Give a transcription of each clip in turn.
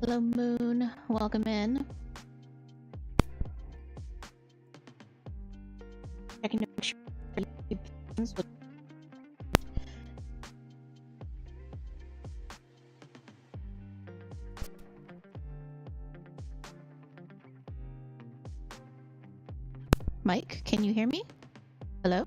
Hello, Moon. Welcome in. Checking to make sure things look. Mike, can you hear me? Hello?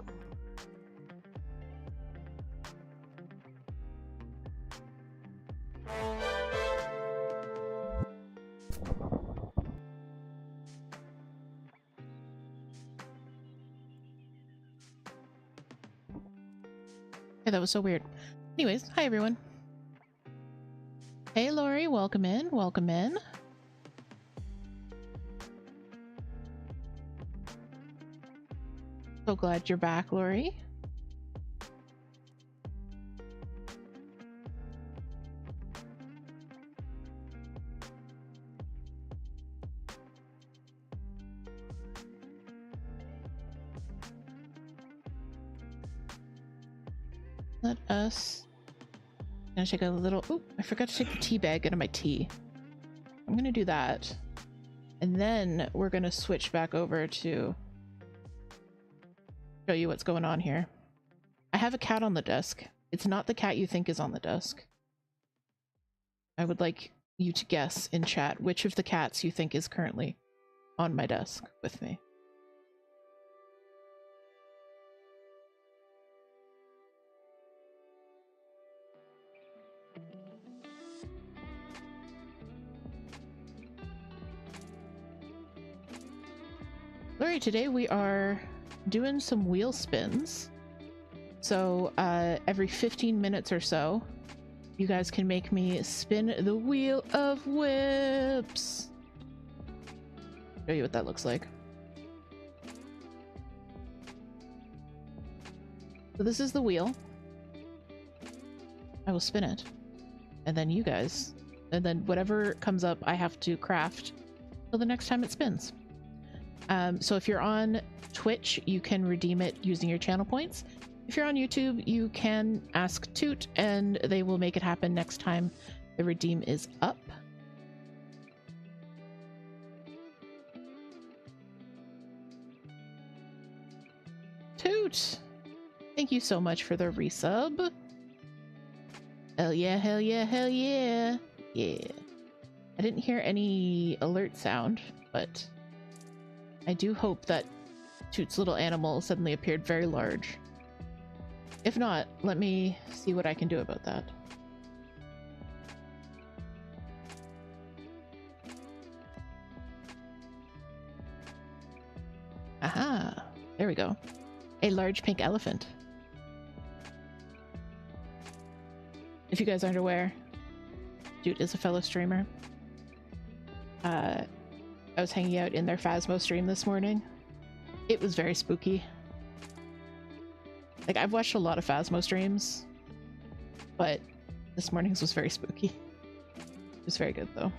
Yeah, that was so weird. Anyways, hi everyone. Hey Lori, welcome in, welcome in. So glad you're back, Lori. Let us... I'm gonna take a little... Oh, I forgot to take the tea bag out of my tea. I'm gonna do that. And then we're gonna switch back over to show you what's going on here. I have a cat on the desk. It's not the cat you think is on the desk. I would like you to guess in chat which of the cats you think is currently on my desk with me. Lori, today we are doing some wheel spins. So every 15 minutes or so, you guys can make me spin the wheel of whips. Show you what that looks like. So this is the wheel. I will spin it. And then you guys, and then whatever comes up, I have to craft till the next time it spins. So if you're on Twitch, you can redeem it using your channel points. If you're on YouTube, you can ask Toot and they will make it happen next time the redeem is up. Toot! Thank you so much for the resub. Hell yeah, hell yeah, hell yeah. Yeah. I didn't hear any alert sound, but I do hope that Toot's little animal suddenly appeared very large. If not, let me see what I can do about that. Aha! There we go. A large pink elephant. If you guys aren't aware, Toot is a fellow streamer. I was hanging out in their Phasmo stream this morning. It was very spooky. Like, I've watched a lot of Phasmo streams, but this morning's was very spooky. It was very good, though.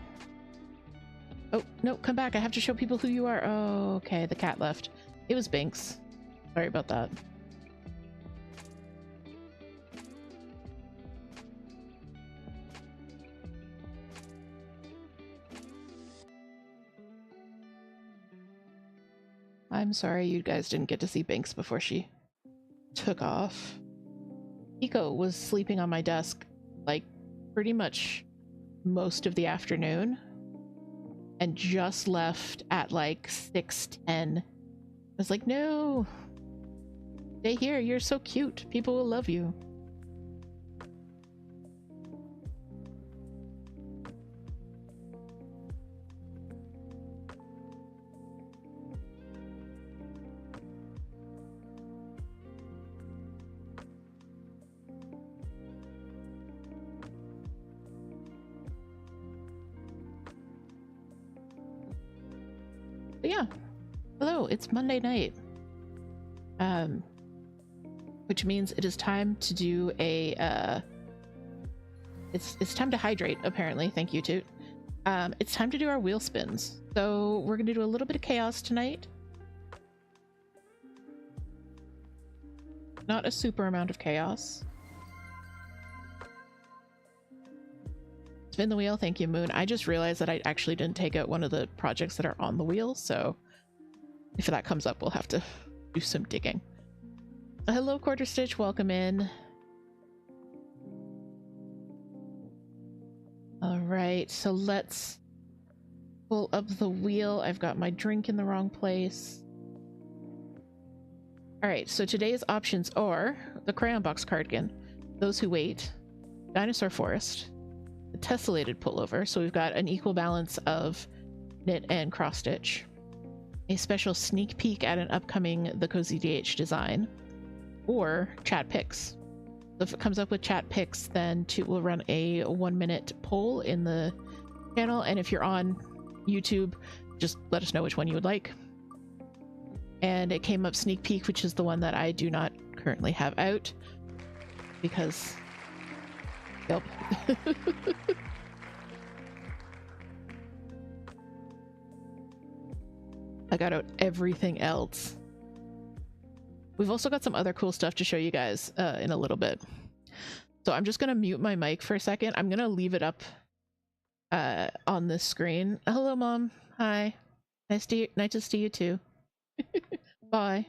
Oh, no, come back. I have to show people who you are. Oh, okay, the cat left. It was Binks. Sorry about that. I'm sorry you guys didn't get to see Binks before she took off. Pico was sleeping on my desk like pretty much most of the afternoon and just left at like 6:10. I was like, no, stay here. You're so cute. People will love you. But yeah, hello, it's Monday night. Which means it is time to do a, it's time to hydrate, apparently. Thank you, Toot. It's time to do our wheel spins. So we're gonna do a little bit of chaos tonight. Not a super amount of chaos. Spin the wheel. Thank you, Moon. I just realized that I actually didn't take out one of the projects that are on the wheel, so if that comes up, we'll have to do some digging. Hello, Quarter Stitch. Welcome in. All right, so let's pull up the wheel. I've got my drink in the wrong place. All right, so today's options are the Crayon Box Cardigan, Those Who Wait, Dinosaur Forest, the Tessellated Pullover, so we've got an equal balance of knit and cross stitch, a special sneak peek at an upcoming thecozydh design, or chat picks. So if it comes up with chat picks, then Toot will run a 1-minute poll in the channel, and if you're on YouTube, just let us know which one you would like. And it came up sneak peek, which is the one that I do not currently have out because yep. I got out everything else. We've also got some other cool stuff to show you guys in a little bit. So I'm just gonna mute my mic for a second. I'm gonna leave it up on this screen. Hello, Mom. Hi. Nice to see you too. Bye.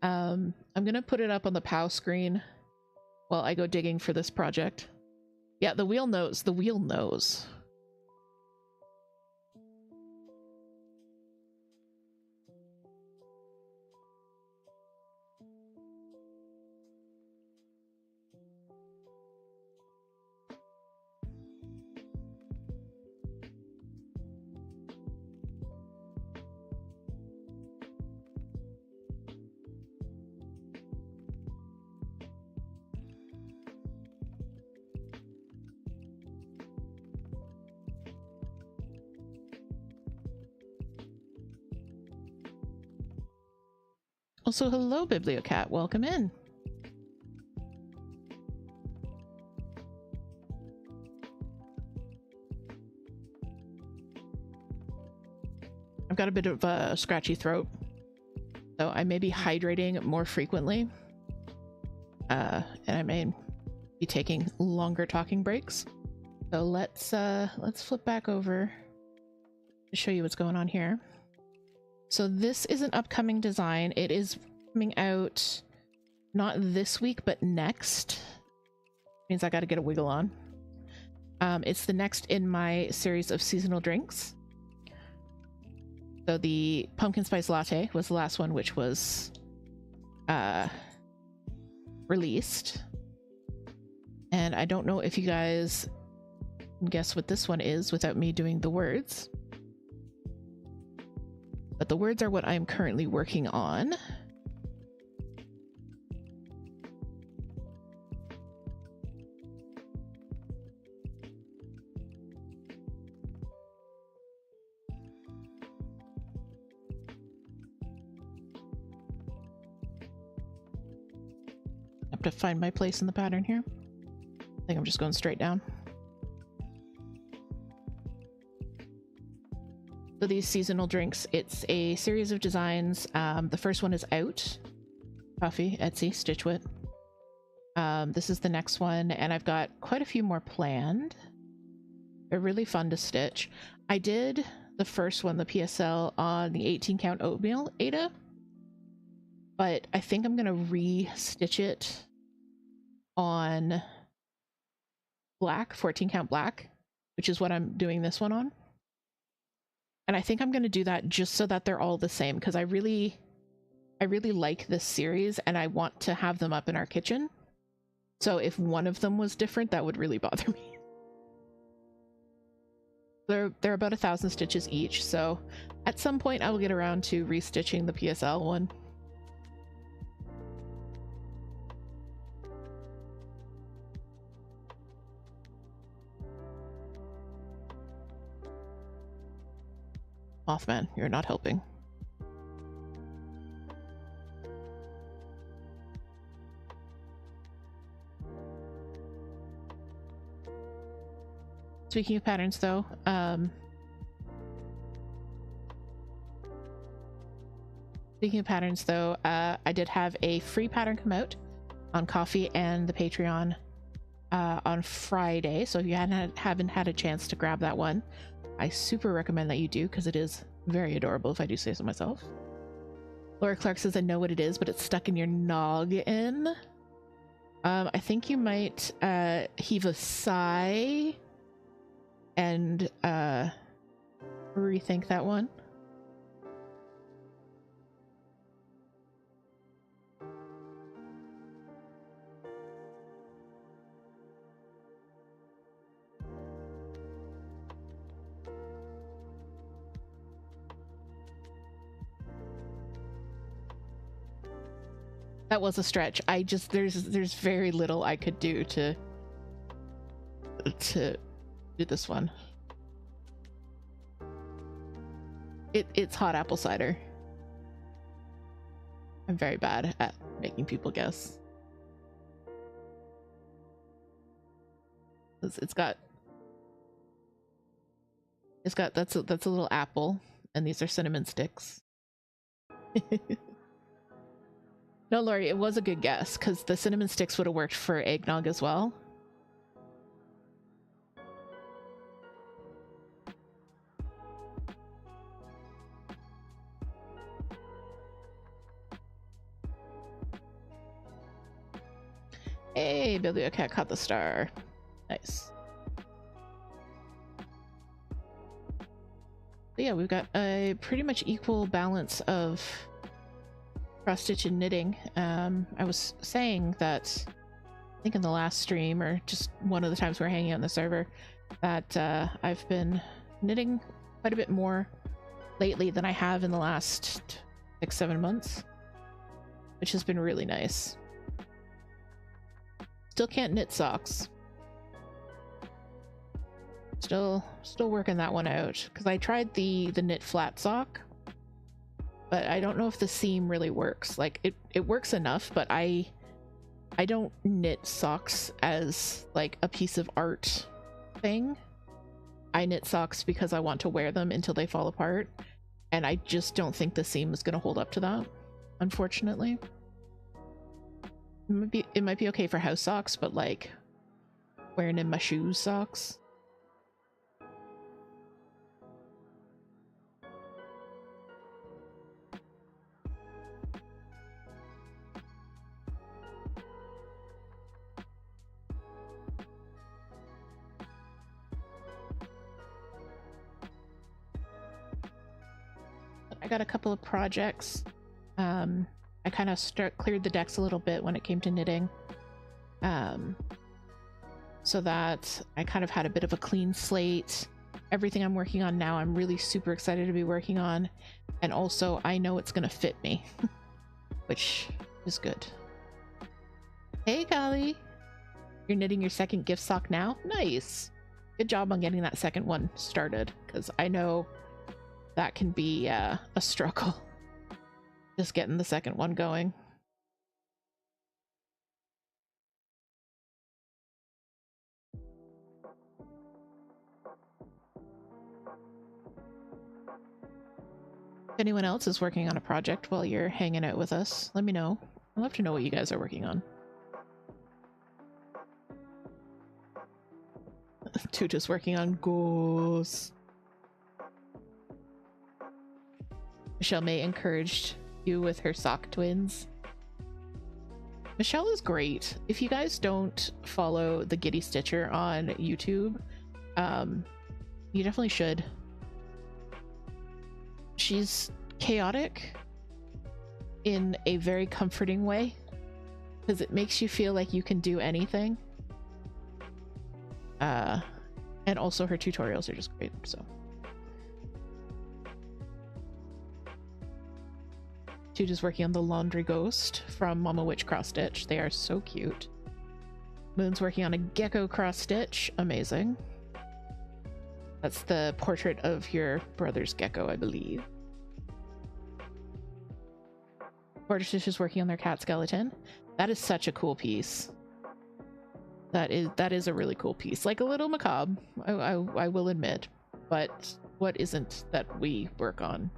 I'm gonna put it up on the POW screen while I go digging for this project. Yeah, the wheel knows. The wheel knows. Also, hello, Bibliocat. Welcome in. I've got a bit of a scratchy throat, so I may be hydrating more frequently, and I may be taking longer talking breaks. So let's flip back over to show you what's going on here. So this is an upcoming design. It is coming out not this week, but next. Means I got to get a wiggle on. It's the next in my series of seasonal drinks. So the pumpkin spice latte was the last one, which was released. And I don't know if you guys can guess what this one is without me doing the words. But the words are what I'm currently working on. I have to find my place in the pattern here. I think I'm just going straight down. So these seasonal drinks, it's a series of designs. The first one is out. Coffee, Etsy, Stitchwit. This is the next one, and I've got quite a few more planned. They're really fun to stitch. I did the first one, the PSL, on the 18 count oatmeal Ada, but I think I'm gonna re-stitch it on black, 14 count black, which is what I'm doing this one on. And I think I'm going to do that just so that they're all the same, because I really like this series and I want to have them up in our kitchen. So if one of them was different, that would really bother me. They're about 1,000 stitches each, so at some point I will get around to restitching the PSL one. Mothman, you're not helping. Speaking of patterns, though, I did have a free pattern come out on Coffee and the Patreon on Friday. So if you haven't had a chance to grab that one, I super recommend that you do, because it is very adorable, if I do say so myself. Laura Clark says, I know what it is, but it's stuck in your noggin. I think you might heave a sigh and rethink that one. That was a stretch. I just there's very little I could do to do this one. It's hot apple cider. I'm very bad at making people guess. It's got that's a little apple, and these are cinnamon sticks. No, Lori, it was a good guess, because the cinnamon sticks would have worked for eggnog as well. Hey, Bibliocat caught the star. Nice. But yeah, we've got a pretty much equal balance of cross stitch and knitting. I was saying that, I think in the last stream, or just one of the times we're hanging out on the server, that I've been knitting quite a bit more lately than I have in the last 6-7 months, which has been really nice. Still can't knit socks. Still working that one out, because I tried the knit flat sock, but I don't know if the seam really works. Like it works enough, but I don't knit socks as like a piece of art thing. I knit socks because I want to wear them until they fall apart, and I just don't think the seam is going to hold up to that, unfortunately. It might be okay for house socks, but like wearing in my shoes socks. I got a couple of projects. I kind of cleared the decks a little bit when it came to knitting, so that I kind of had a bit of a clean slate. Everything I'm working on now, I'm really super excited to be working on, and also I know it's gonna fit me, which is good. Hey, Golly, you're knitting your second gift sock now? Nice. Good job on getting that second one started, because I know that can be a struggle. Just getting the second one going. If anyone else is working on a project while you're hanging out with us, let me know. I'd love to know what you guys are working on. Toot is working on Ghost. Michelle May encouraged you with her sock twins. Michelle is great. If you guys don't follow the Giddy Stitcher on YouTube, you definitely should. She's chaotic in a very comforting way, because it makes you feel like you can do anything. And also her tutorials are just great, so. Toot is working on the Laundry Ghost from Mama Witch Cross Stitch. They are so cute. Moon's working on a Gecko Cross Stitch. Amazing. That's the portrait of your brother's gecko, I believe. Border Stitch is working on their cat skeleton. That is such a cool piece. That is a really cool piece. Like a little macabre, I will admit. But what isn't that we work on?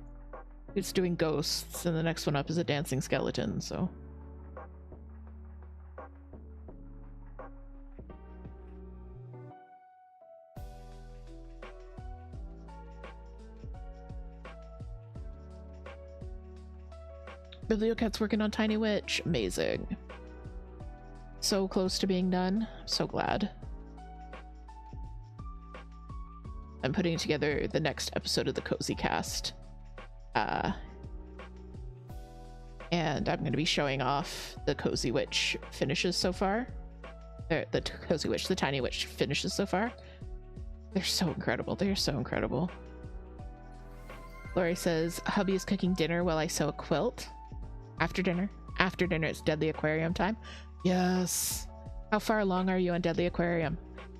It's doing ghosts, and the next one up is a dancing skeleton, so. Bibliocat's working on Tiny Witch. Amazing. So close to being done. I'm so glad. I'm putting together the next episode of the Cozy Cast. And I'm going to be showing off the Cozy Witch finishes so far. The Cozy Witch, the Tiny Witch finishes so far. They're so incredible. They're so incredible. Lori says, hubby is cooking dinner while I sew a quilt. After dinner? After dinner, it's Deadly Aquarium time. Yes. How far along are you on Deadly Aquarium?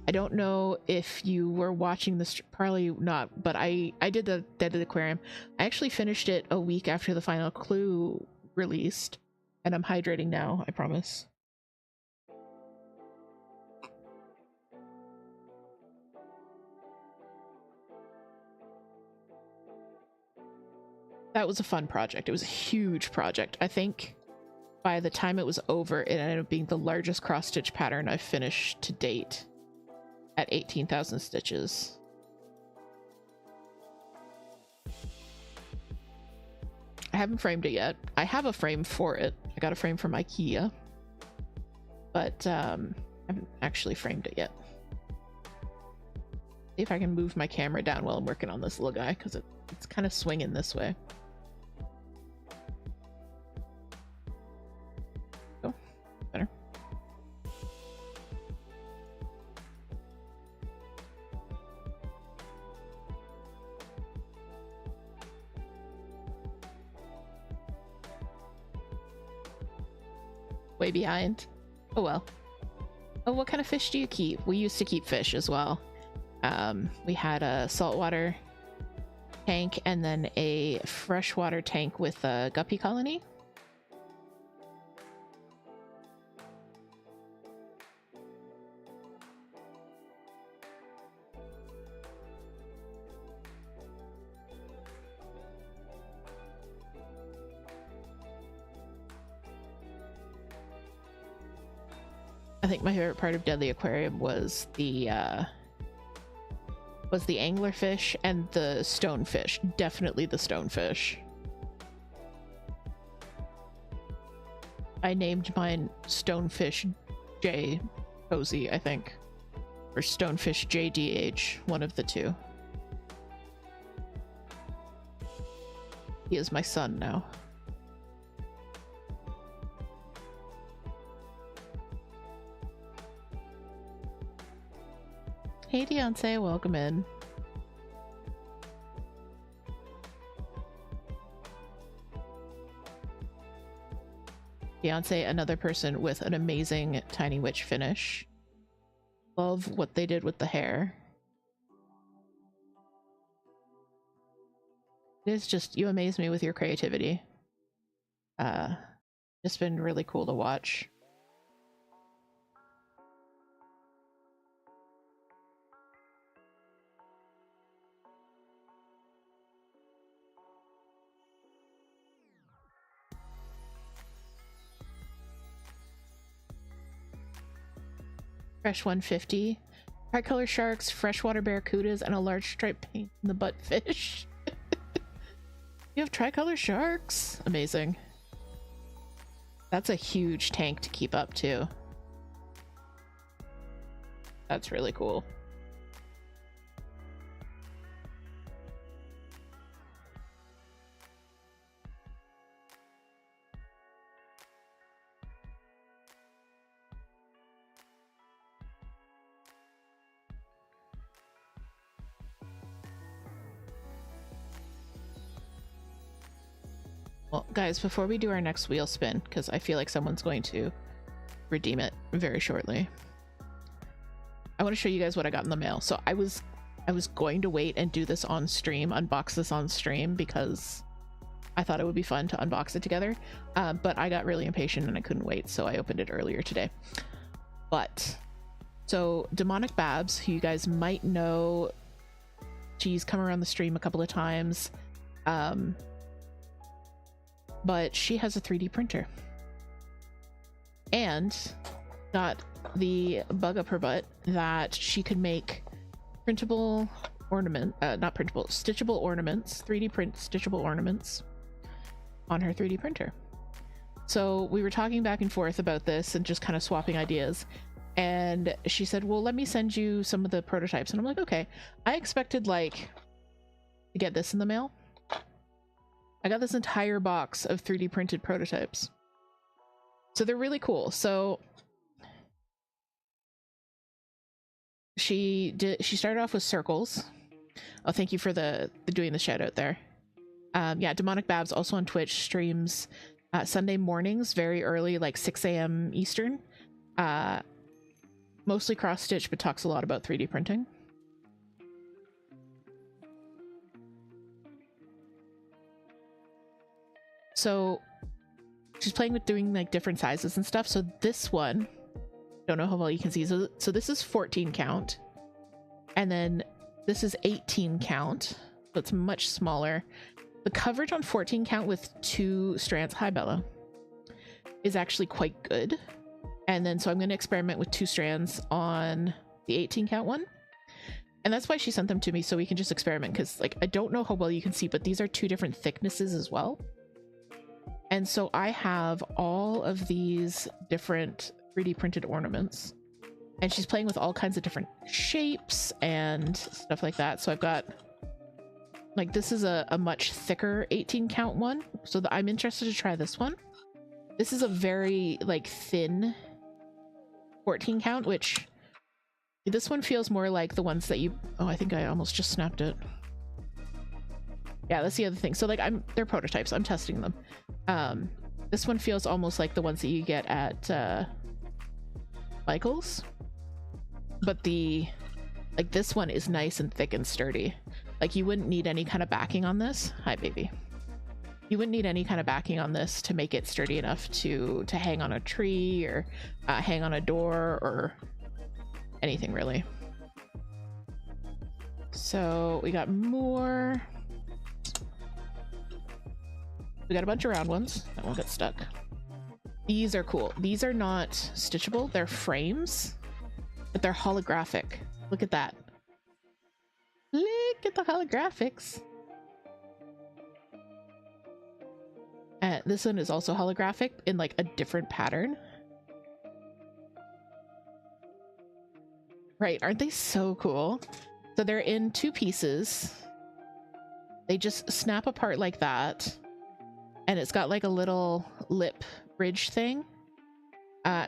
I don't know if you were watching this, probably not, but I did the Deadly Aquarium. I actually finished it a week after the final clue released, and I'm hydrating now, I promise. That was a fun project. It was a huge project. I think by the time it was over, it ended up being the largest cross-stitch pattern I've finished to date at 18,000 stitches. I haven't framed it yet. I have a frame for it. I got a frame from IKEA, but I haven't actually framed it yet. See if I can move my camera down while I'm working on this little guy, because it's kind of swinging this way. Oh, better. Way behind. Oh well. Oh, what kind of fish do you keep? We used to keep fish as well. We had a saltwater tank and then a freshwater tank with a guppy colony. I think my favorite part of Deadly Aquarium was the anglerfish and the stonefish. Definitely the stonefish. I named mine Stonefish J Cozy, I think. Or Stonefish JDH, one of the two. He is my son now. Hey Beyonce, welcome in. Beyonce, another person with an amazing Tiny Witch finish. Love what they did with the hair. It's just, you amaze me with your creativity. It's been really cool to watch. Fresh 150. Tricolor sharks, freshwater barracudas, and a large striped paint in the butt fish. You have tricolor sharks? Amazing. That's a huge tank to keep up too. That's really cool. Well, guys, before we do our next wheel spin, because I feel like someone's going to redeem it very shortly, I want to show you guys what I got in the mail. So I was going to wait and do this on stream, unbox this on stream, because I thought it would be fun to unbox it together. But I got really impatient and I couldn't wait, so I opened it earlier today. But so Demonic Babs, who you guys might know, she's come around the stream a couple of times. But she has a 3D printer and got the bug up her butt that she could make printable stitchable ornaments, 3D print stitchable ornaments on her 3D printer. So we were talking back and forth about this and just kind of swapping ideas. And she said, well, let me send you some of the prototypes. And I'm like, okay. I expected like to get this in the mail. I got this entire box of 3D printed prototypes. So they're really cool. So she started off with circles. Oh, thank you for the doing the shout out there. Yeah, Demonic Babs also on Twitch streams Sunday mornings, very early, like 6 a.m. Eastern. Mostly cross stitch, but talks a lot about 3D printing. So she's playing with doing like different sizes and stuff. So this one, don't know how well you can see. So this is 14 count. And then this is 18 count. So it's much smaller. The coverage on 14 count with 2 strands, hi Bella, is actually quite good. And then so I'm going to experiment with 2 strands on the 18 count one. And that's why she sent them to me, so we can just experiment, because like I don't know how well you can see, but these are 2 different thicknesses as well. And so I have all of these different 3D printed ornaments, and she's playing with all kinds of different shapes and stuff like that. So I've got like, this is a much thicker 18 count one, so I'm interested to try this one. This is a very like thin 14 count, which this one feels more like the ones that you, oh, I think I almost just snapped it. Yeah, that's the other thing. So like they're prototypes, I'm testing them. This one feels almost like the ones that you get at Michael's, but like this one is nice and thick and sturdy. Like you wouldn't need any kind of backing on this. Hi baby. You wouldn't need any kind of backing on this to make it sturdy enough to hang on a tree or hang on a door or anything really. So we got more. We got a bunch of round ones. That one got stuck. These are cool. These are not stitchable. They're frames, but they're holographic. Look at that. Look at the holographics. This one is also holographic in like a different pattern. Right, aren't they so cool? So they're in 2 pieces. They just snap apart like that. And it's got like a little lip bridge thing.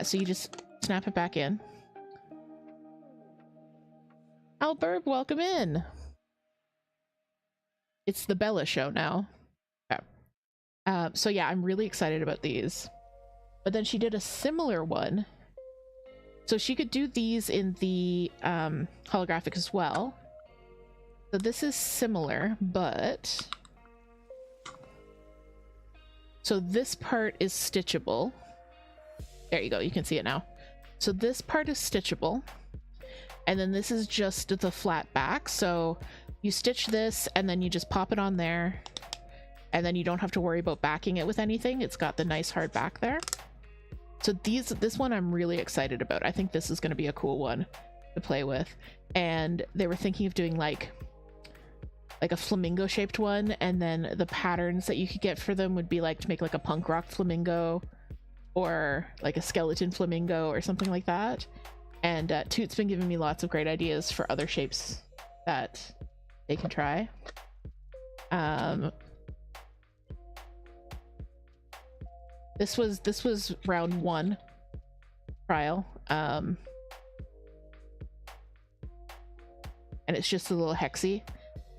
So you just snap it back in. Alberb, welcome in. It's the Bella show now. Okay. So yeah, I'm really excited about these. But then she did a similar one. So she could do these in the holographic as well. So this is similar, but... So this part is stitchable. There you go, you can see it now. So this part is stitchable. And then this is just the flat back. So you stitch this and then you just pop it on there. And then you don't have to worry about backing it with anything. It's got the nice hard back there. So this one I'm really excited about. I think this is going to be a cool one to play with. And they were thinking of doing like a flamingo shaped one, and then the patterns that you could get for them would be like to make like a punk rock flamingo or like a skeleton flamingo or something like that. And Toot's been giving me lots of great ideas for other shapes that they can try. This was round 1 trial. And it's just a little hexie.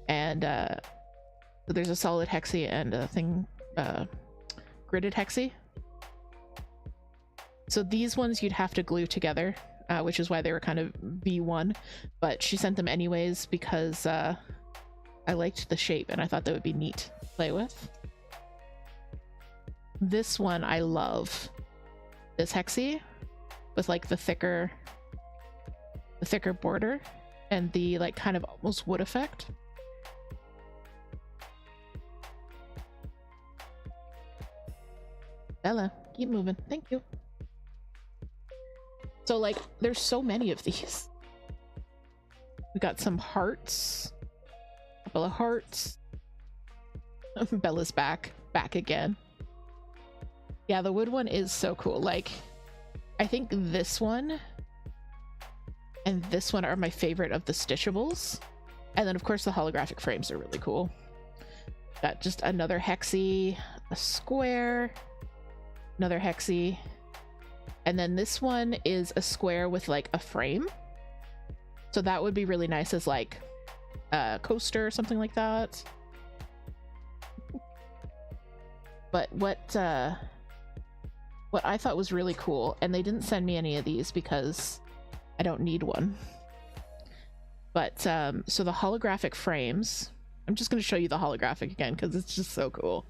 And so there's a solid hexie and a thing gridded hexie. So these ones you'd have to glue together, which is why they were kind of V1, but she sent them anyways because I liked the shape and I thought that would be neat to play with. This one I love. This hexie with like the thicker border and the like kind of almost wood effect. Bella, keep moving. Thank you. So like there's so many of these. We got some hearts. A couple of hearts. Bella's back again. Yeah, the wood one is so cool. Like, I think this one and this one are my favorite of the stitchables. And then of course the holographic frames are really cool. Got just another hexie, a square, another hexie, and then this one is a square with like a frame. So that would be really nice as like a coaster or something like that. But what I thought was really cool, and they didn't send me any of these because I don't need one. But so the holographic frames, I'm just going to show you the holographic again because it's just so cool.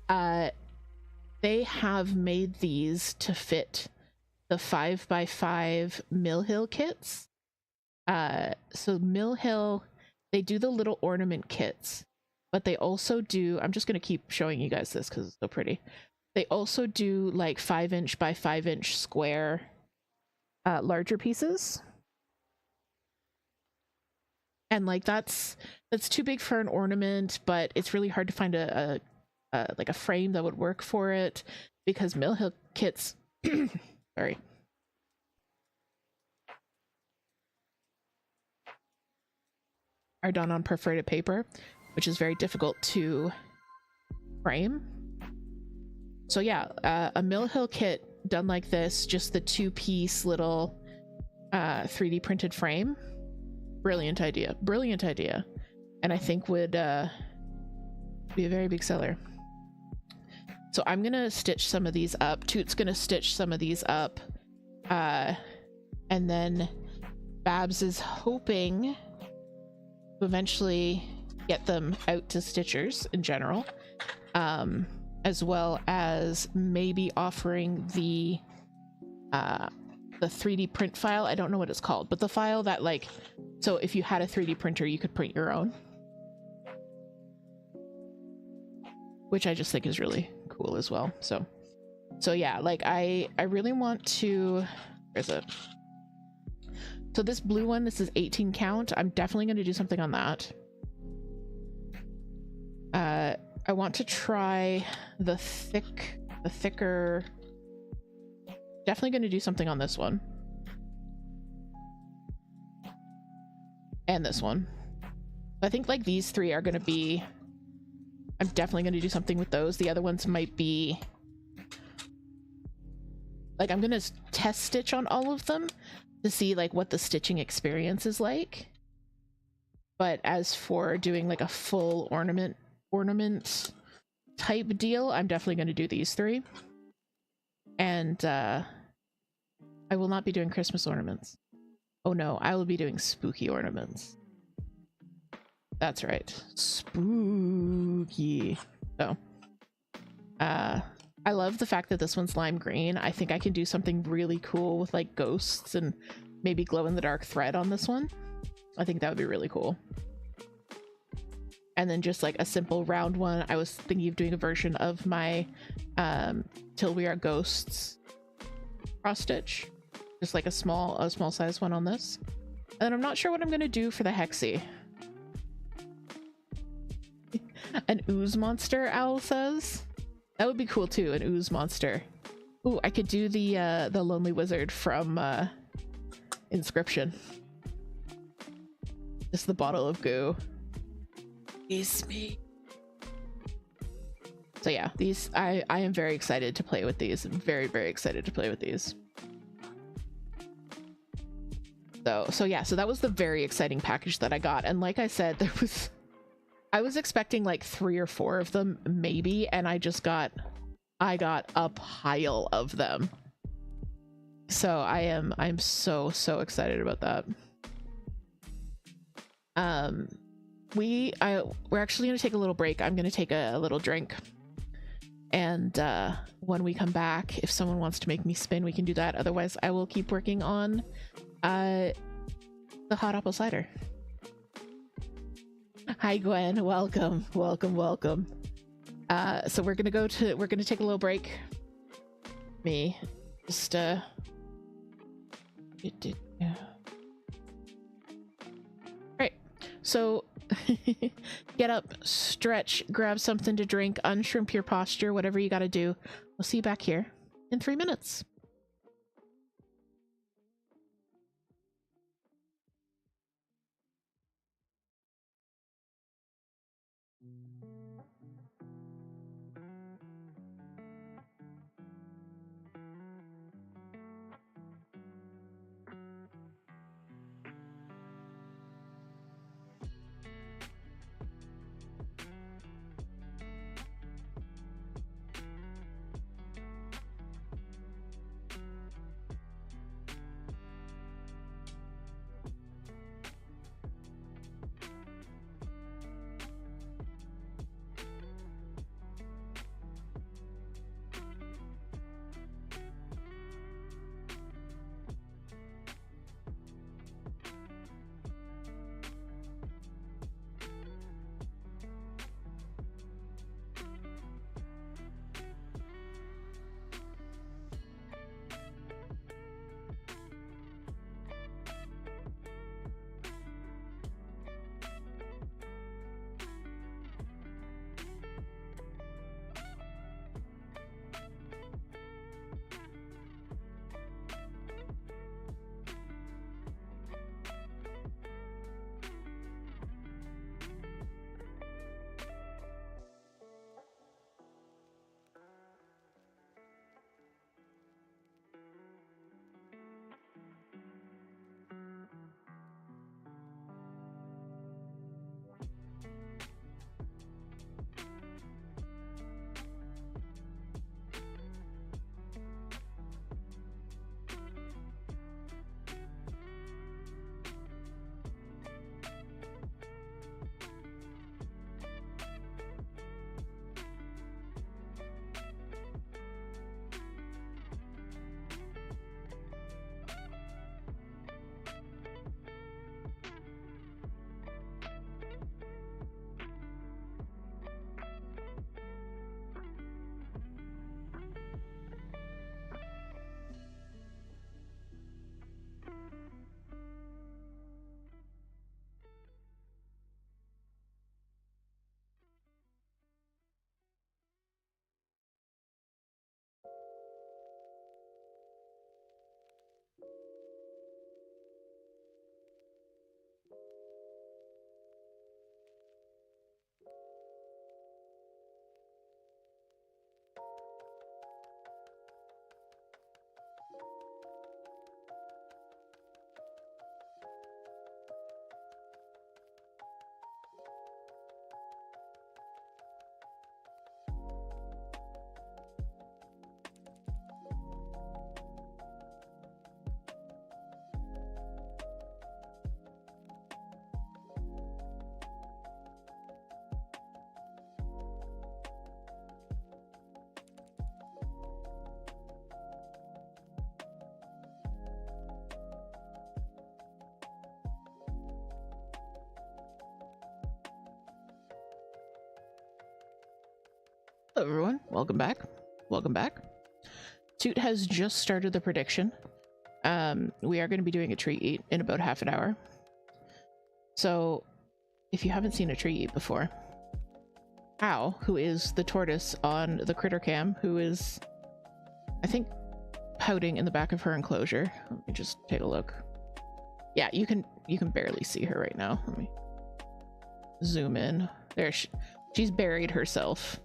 They have made these to fit the 5x5 Mill Hill kits. So Mill Hill, they do the little ornament kits, but they also do, I'm just going to keep showing you guys this because it's so pretty. They also do like 5" by 5" square larger pieces. And like that's too big for an ornament, but it's really hard to find a like a frame that would work for it because Mill Hill kits sorry, are done on perforated paper, which is very difficult to frame. So yeah, a Mill Hill kit done like this, just the 2-piece little 3D printed frame. Brilliant idea, brilliant idea, and I think would be a very big seller. So I'm gonna stitch some of these up. Toot's gonna stitch some of these up, and then Babs is hoping to eventually get them out to stitchers in general, as well as maybe offering the 3D print file. I don't know what it's called, but the file that like, so if you had a 3D printer, you could print your own, which I just think is really cool as well. So yeah, like I really want to, where is it? So this blue one, this is 18 count. I'm definitely going to do something on that. I want to try the thicker, definitely going to do something on this one. And this one. I think like these three are going to be, I'm definitely going to do something with those. The other ones might be, like I'm going to test stitch on all of them to see like what the stitching experience is like. But as for doing like a full ornament type deal, I'm definitely going to do these three. And I will not be doing Christmas ornaments. Oh no, I will be doing spooky ornaments. That's right, spooky. So I love the fact that this one's lime green. I think I can do something really cool with like ghosts and maybe glow in the dark thread on this one. I think that would be really cool. And then just like a simple round one. I was thinking of doing a version of my Till We Are Ghosts cross stitch, just like a small size one on this. And then I'm not sure what I'm going to do for the hexie. An ooze monster, Owl says. That would be cool too, an ooze monster. Ooh, I could do the Lonely Wizard from Inscription. Just the bottle of goo. It's me. So yeah, these, I am very excited to play with these. I'm very, very excited to play with these. So yeah, so that was the very exciting package that I got. And like I said, I was expecting like 3 or 4 of them maybe, and I got a pile of them. So I'm so excited about that. We're actually going to take a little break. I'm going to take a little drink, and when we come back, if someone wants to make me spin, we can do that. Otherwise I will keep working on the hot apple cider. Hi Gwen, welcome. So we're gonna take a little break. Me just right. So Get up, stretch, grab something to drink, unshrimp your posture, whatever you gotta do. We'll see you back here in 3 minutes. Hello everyone, welcome back. Welcome back. Toot has just started the prediction. We are going to be doing a treat eat in about half an hour. So, if you haven't seen a treat eat before, Ow, who is the tortoise on the critter cam, who is, I think, pouting in the back of her enclosure. Let me just take a look. Yeah, you can barely see her right now. Let me zoom in. There, she's buried herself.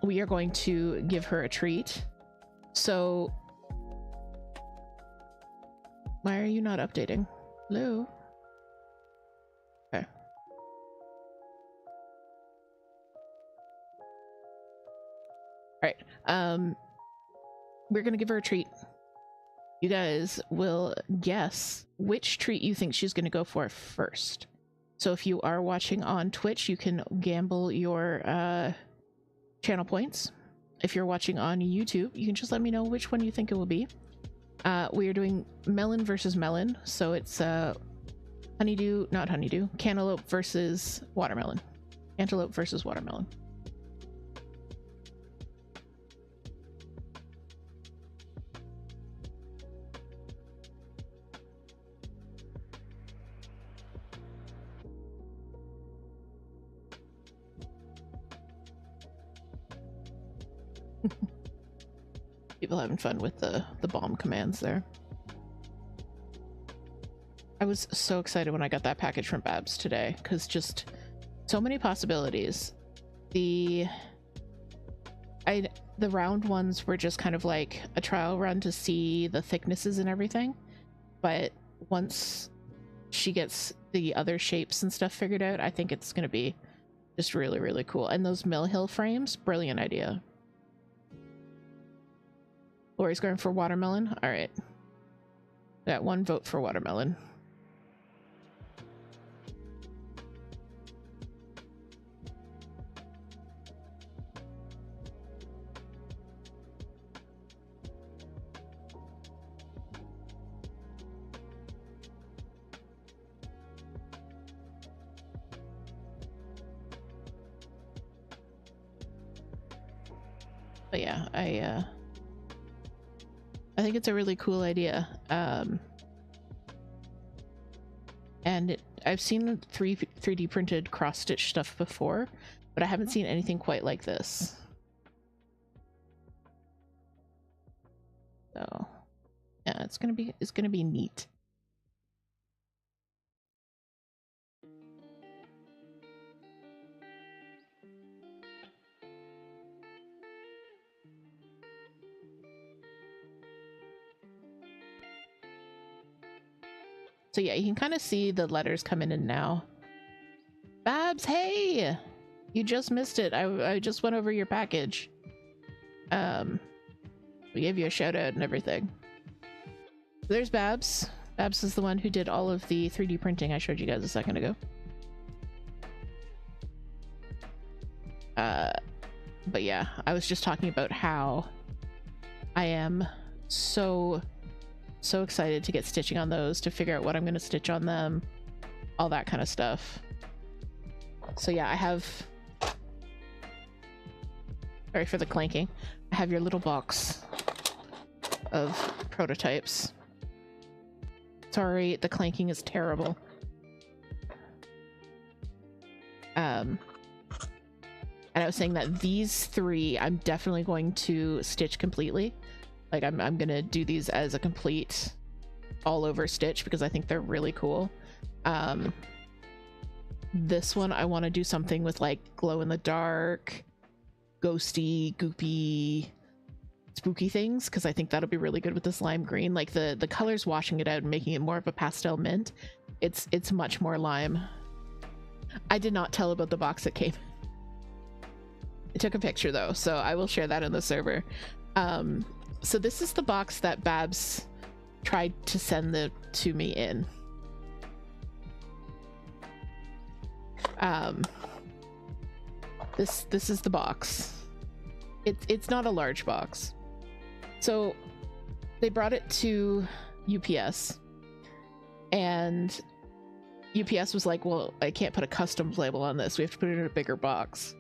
We are going to give her a treat. So, why are you not updating? Hello? Okay. Alright, we're gonna give her a treat. You guys will guess which treat you think she's gonna go for first. So if you are watching on Twitch, you can gamble your channel points. If you're watching on YouTube, you can just let me know which one you think it will be. We are doing melon versus melon, so it's cantaloupe versus watermelon. Cantaloupe versus watermelon. People having fun with the bomb commands there. I was so excited when I got that package from Babs today, because just so many possibilities. The round ones were just kind of like a trial run to see the thicknesses and everything, but once she gets the other shapes and stuff figured out, I think it's gonna be just really, really cool. And those Mill Hill frames, brilliant idea. Lori's going for watermelon. All right, got one vote for watermelon. But yeah, I think it's a really cool idea. And I've seen 3D printed cross stitch stuff before, but I haven't seen anything quite like this. So yeah, it's gonna be neat. So yeah, you can kind of see the letters coming in now. Babs, hey! You just missed it. I just went over your package. We gave you a shout out and everything. There's Babs. Babs is the one who did all of the 3D printing I showed you guys a second ago. But yeah, I was just talking about how I am so excited to get stitching on those, to figure out what I'm going to stitch on them, all that kind of stuff. So yeah, I have, sorry for the clanking, I have your little box of prototypes. Sorry, the clanking is terrible. And I was saying that these three I'm definitely going to stitch completely. Like I'm gonna do these as a complete all over stitch because I think they're really cool. This one I want to do something with like glow in the dark, ghosty, goopy, spooky things, because I think that'll be really good with this lime green. Like the colors washing it out and making it more of a pastel mint. It's much more lime. I did not tell about the box it came. I took a picture though, so I will share that in the server. So this is the box that Babs tried to send to me in. This is the box. It's not a large box. So they brought it to UPS, and UPS was like, well, I can't put a customs label on this. We have to put it in a bigger box.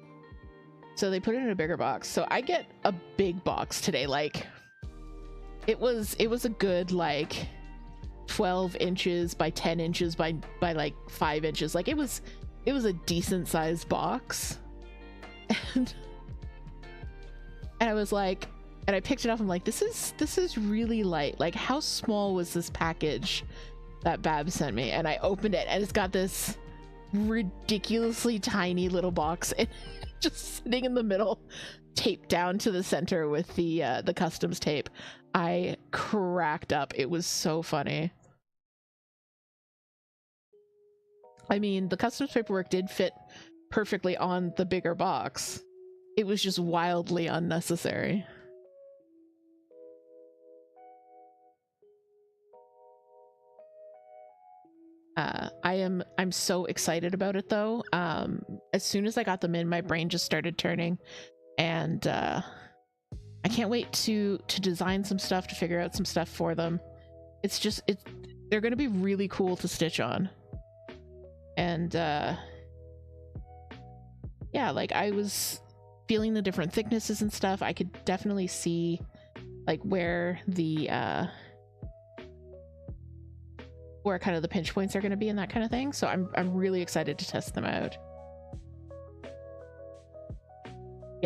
So they put it in a bigger box. So I get a big box today. Like it was a good like 12 inches by 10 inches by like 5 inches. Like it was a decent sized box. And I was like, and I picked it up. I'm like, this is really light. Like, how small was this package that Babs sent me? And I opened it, and it's got this ridiculously tiny little box, and just sitting in the middle, taped down to the center with the customs tape. I cracked up. It was so funny. I mean, the customs paperwork did fit perfectly on the bigger box. It was just wildly unnecessary. I'm so excited about it though. As soon as I got them in, my brain just started turning, and I can't wait to design some stuff, to figure out some stuff for them. They're gonna be really cool to stitch on. And yeah, like I was feeling the different thicknesses and stuff. I could definitely see like where the where kind of the pinch points are going to be and that kind of thing. So I'm really excited to test them out.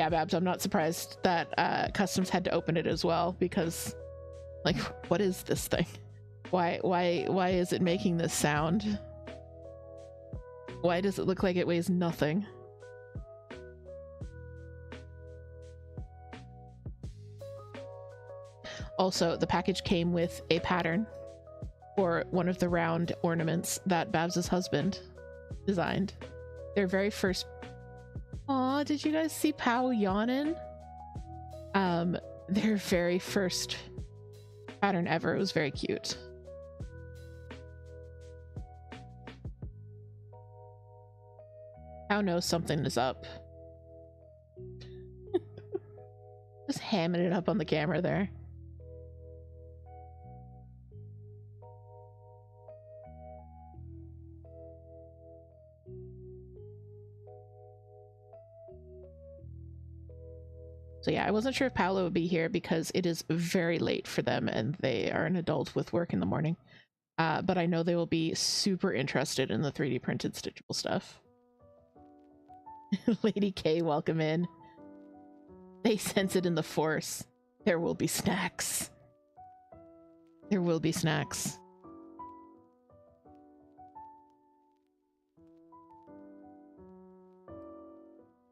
Yeah, Babs, I'm not surprised that Customs had to open it as well, because like, what is this thing? Why is it making this sound? Why does it look like it weighs nothing? Also, the package came with a pattern for one of the round ornaments that Babs's husband designed. Their very first... Aw, did you guys see Pow yawning? Their very first pattern ever. It was very cute. Pow knows something is up. Just hamming it up on the camera there. So yeah, I wasn't sure if Paolo would be here because it is very late for them and they are an adult with work in the morning. But I know they will be super interested in the 3D printed stitchable stuff. Lady K, welcome in. They sense it in the force. There will be snacks. There will be snacks.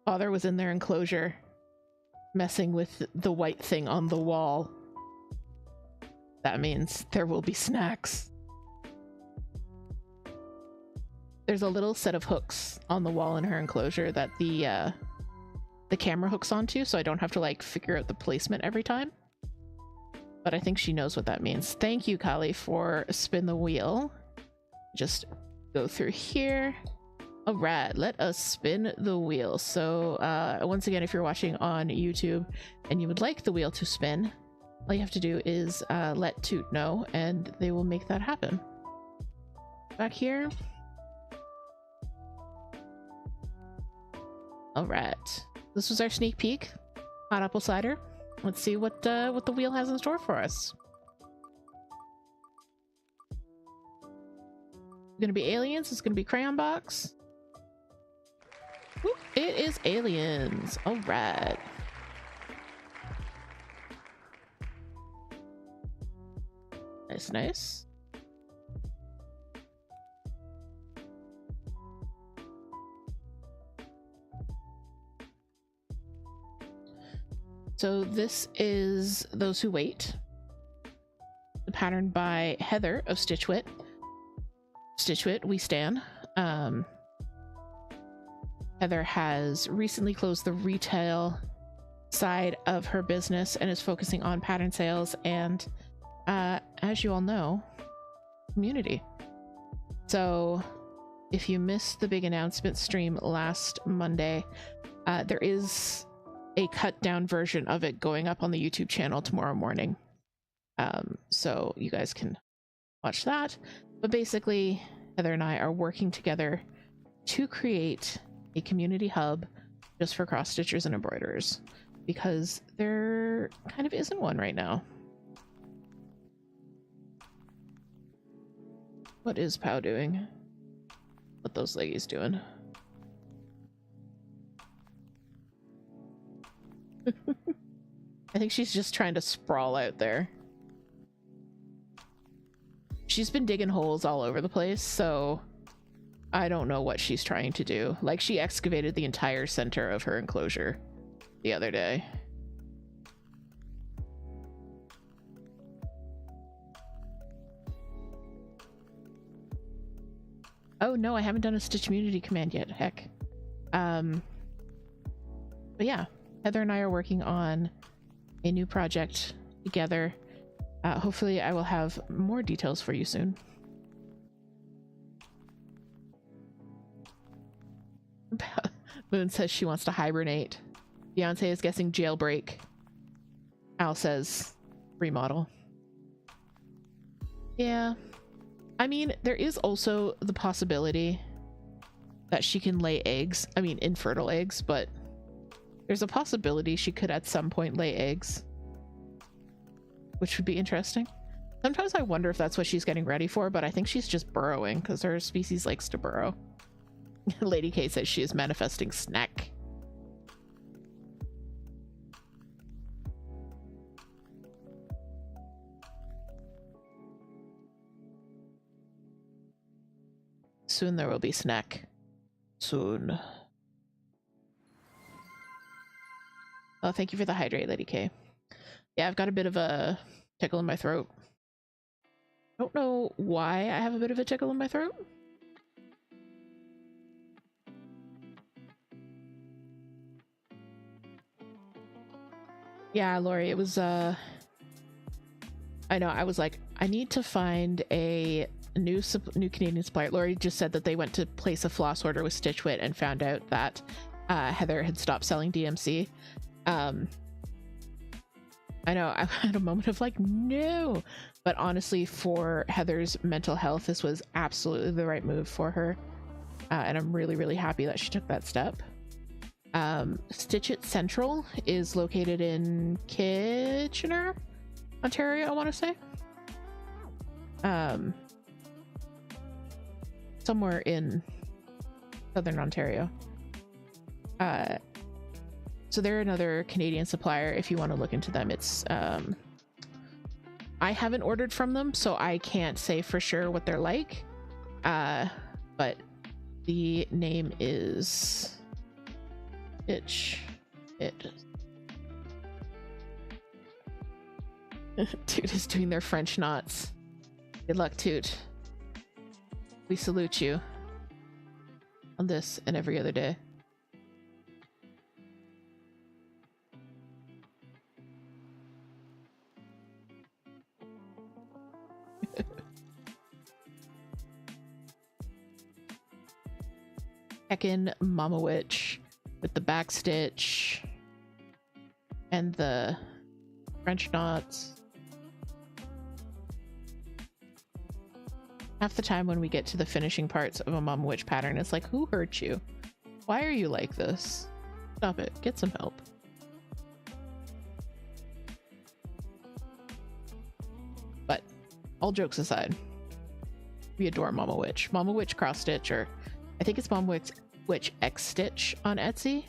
Father was in their enclosure, messing with the white thing on the wall. That means there will be snacks. There's a little set of hooks on the wall in her enclosure that the camera hooks onto, so I don't have to like figure out the placement every time. But I think she knows what that means. Thank you, Kali, for spin the wheel. Just go through here. All right, let us spin the wheel. So once again, if you're watching on YouTube and you would like the wheel to spin, all you have to do is let Toot know and they will make that happen. Back here. All right, this was our sneak peek. Hot apple cider. Let's see what the wheel has in store for us. It's gonna be aliens. It's gonna be crayon box. Whoop, it is aliens. All right. Nice, nice. So this is Those Who Wait. The pattern by Heather of Stitchwit. Stitchwit, we stan. Heather has recently closed the retail side of her business and is focusing on pattern sales and, as you all know, community. So if you missed the big announcement stream last Monday, there is a cut down version of it going up on the YouTube channel tomorrow morning. So you guys can watch that. But basically, Heather and I are working together to create a community hub just for cross stitchers and embroiderers, because there kind of isn't one right now. What is Pow doing? What those leggies doing? I think she's just trying to sprawl out there. She's been digging holes all over the place, so I don't know what she's trying to do. Like, she excavated the entire center of her enclosure the other day. Oh no, I haven't done a Stitch Community command yet. Heck. But yeah, Heather and I are working on a new project together. Hopefully I will have more details for you soon. Moon says she wants to hibernate. Beyonce is guessing jailbreak. Al says remodel. Yeah. I mean, there is also the possibility that she can lay eggs. I mean, infertile eggs, but there's a possibility she could at some point lay eggs, which would be interesting. Sometimes I wonder if that's what she's getting ready for, but I think she's just burrowing because her species likes to burrow. Lady K says she is manifesting snack. soon there will be snack. Soon. Oh, thank you for the hydrate, Lady K. Yeah, I've got a bit of a tickle in my throat. I don't know why I have a bit of a tickle in my throat. Yeah, Lori, it was, I know, I was like, I need to find a new Canadian supplier. Lori just said that they went to place a floss order with Stitch Wit and found out that Heather had stopped selling DMC. I know, I had a moment of like, no, but honestly, for Heather's mental health, this was absolutely the right move for her. And I'm really, really happy that she took that step. Stitch It Central is located in Kitchener, Ontario, I want to say. Somewhere in Southern Ontario. So they're another Canadian supplier if you want to look into them. It's I haven't ordered from them, so I can't say for sure what they're like. But the name is Itch It. Toot is doing their French knots. Good luck, Toot. We salute you on this and every other day. Heckin' Mama Witch with the back stitch and the French knots. Half the time when we get to the finishing parts of a Mama Witch pattern, it's like, who hurt you? Why are you like this? Stop it. Get some help. But all jokes aside, we adore Mama Witch. Mama Witch cross stitch, or I think it's Mama Witch X Stitch on Etsy.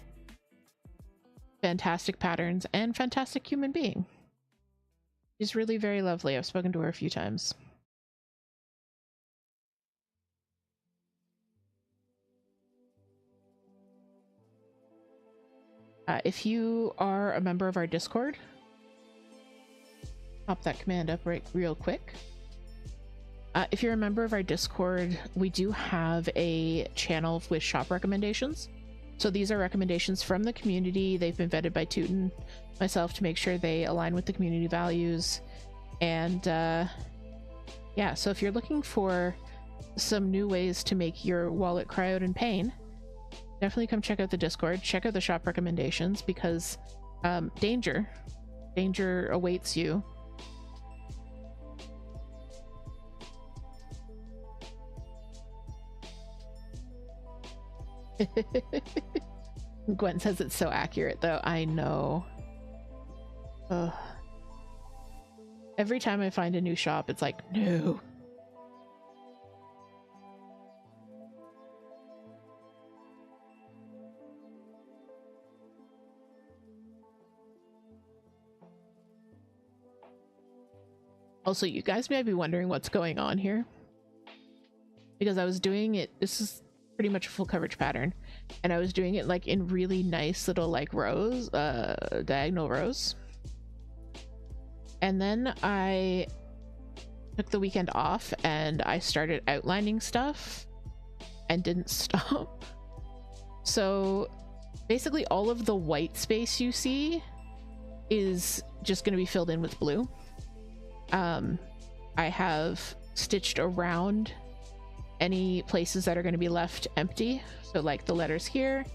Fantastic patterns and fantastic human being. She's really very lovely. I've spoken to her a few times. If you are a member of our Discord, pop that command up real quick. If you're a member of our Discord, we do have a channel with shop recommendations. So these are recommendations from the community. They've been vetted by Toot and myself to make sure they align with the community values. And yeah, so if you're looking for some new ways to make your wallet cry out in pain, definitely come check out the Discord, check out the shop recommendations, because danger awaits you. Gwen says it's so accurate, though. I know. Ugh. Every time I find a new shop, it's like, no. Also, you guys may be wondering what's going on here, because I was doing it, this is pretty much a full coverage pattern, and I was doing it like in really nice little like rows, diagonal rows, and then I took the weekend off and I started outlining stuff and didn't stop. So basically all of the white space you see is just going to be filled in with blue. I have stitched around any places that are going to be left empty, so like the letters here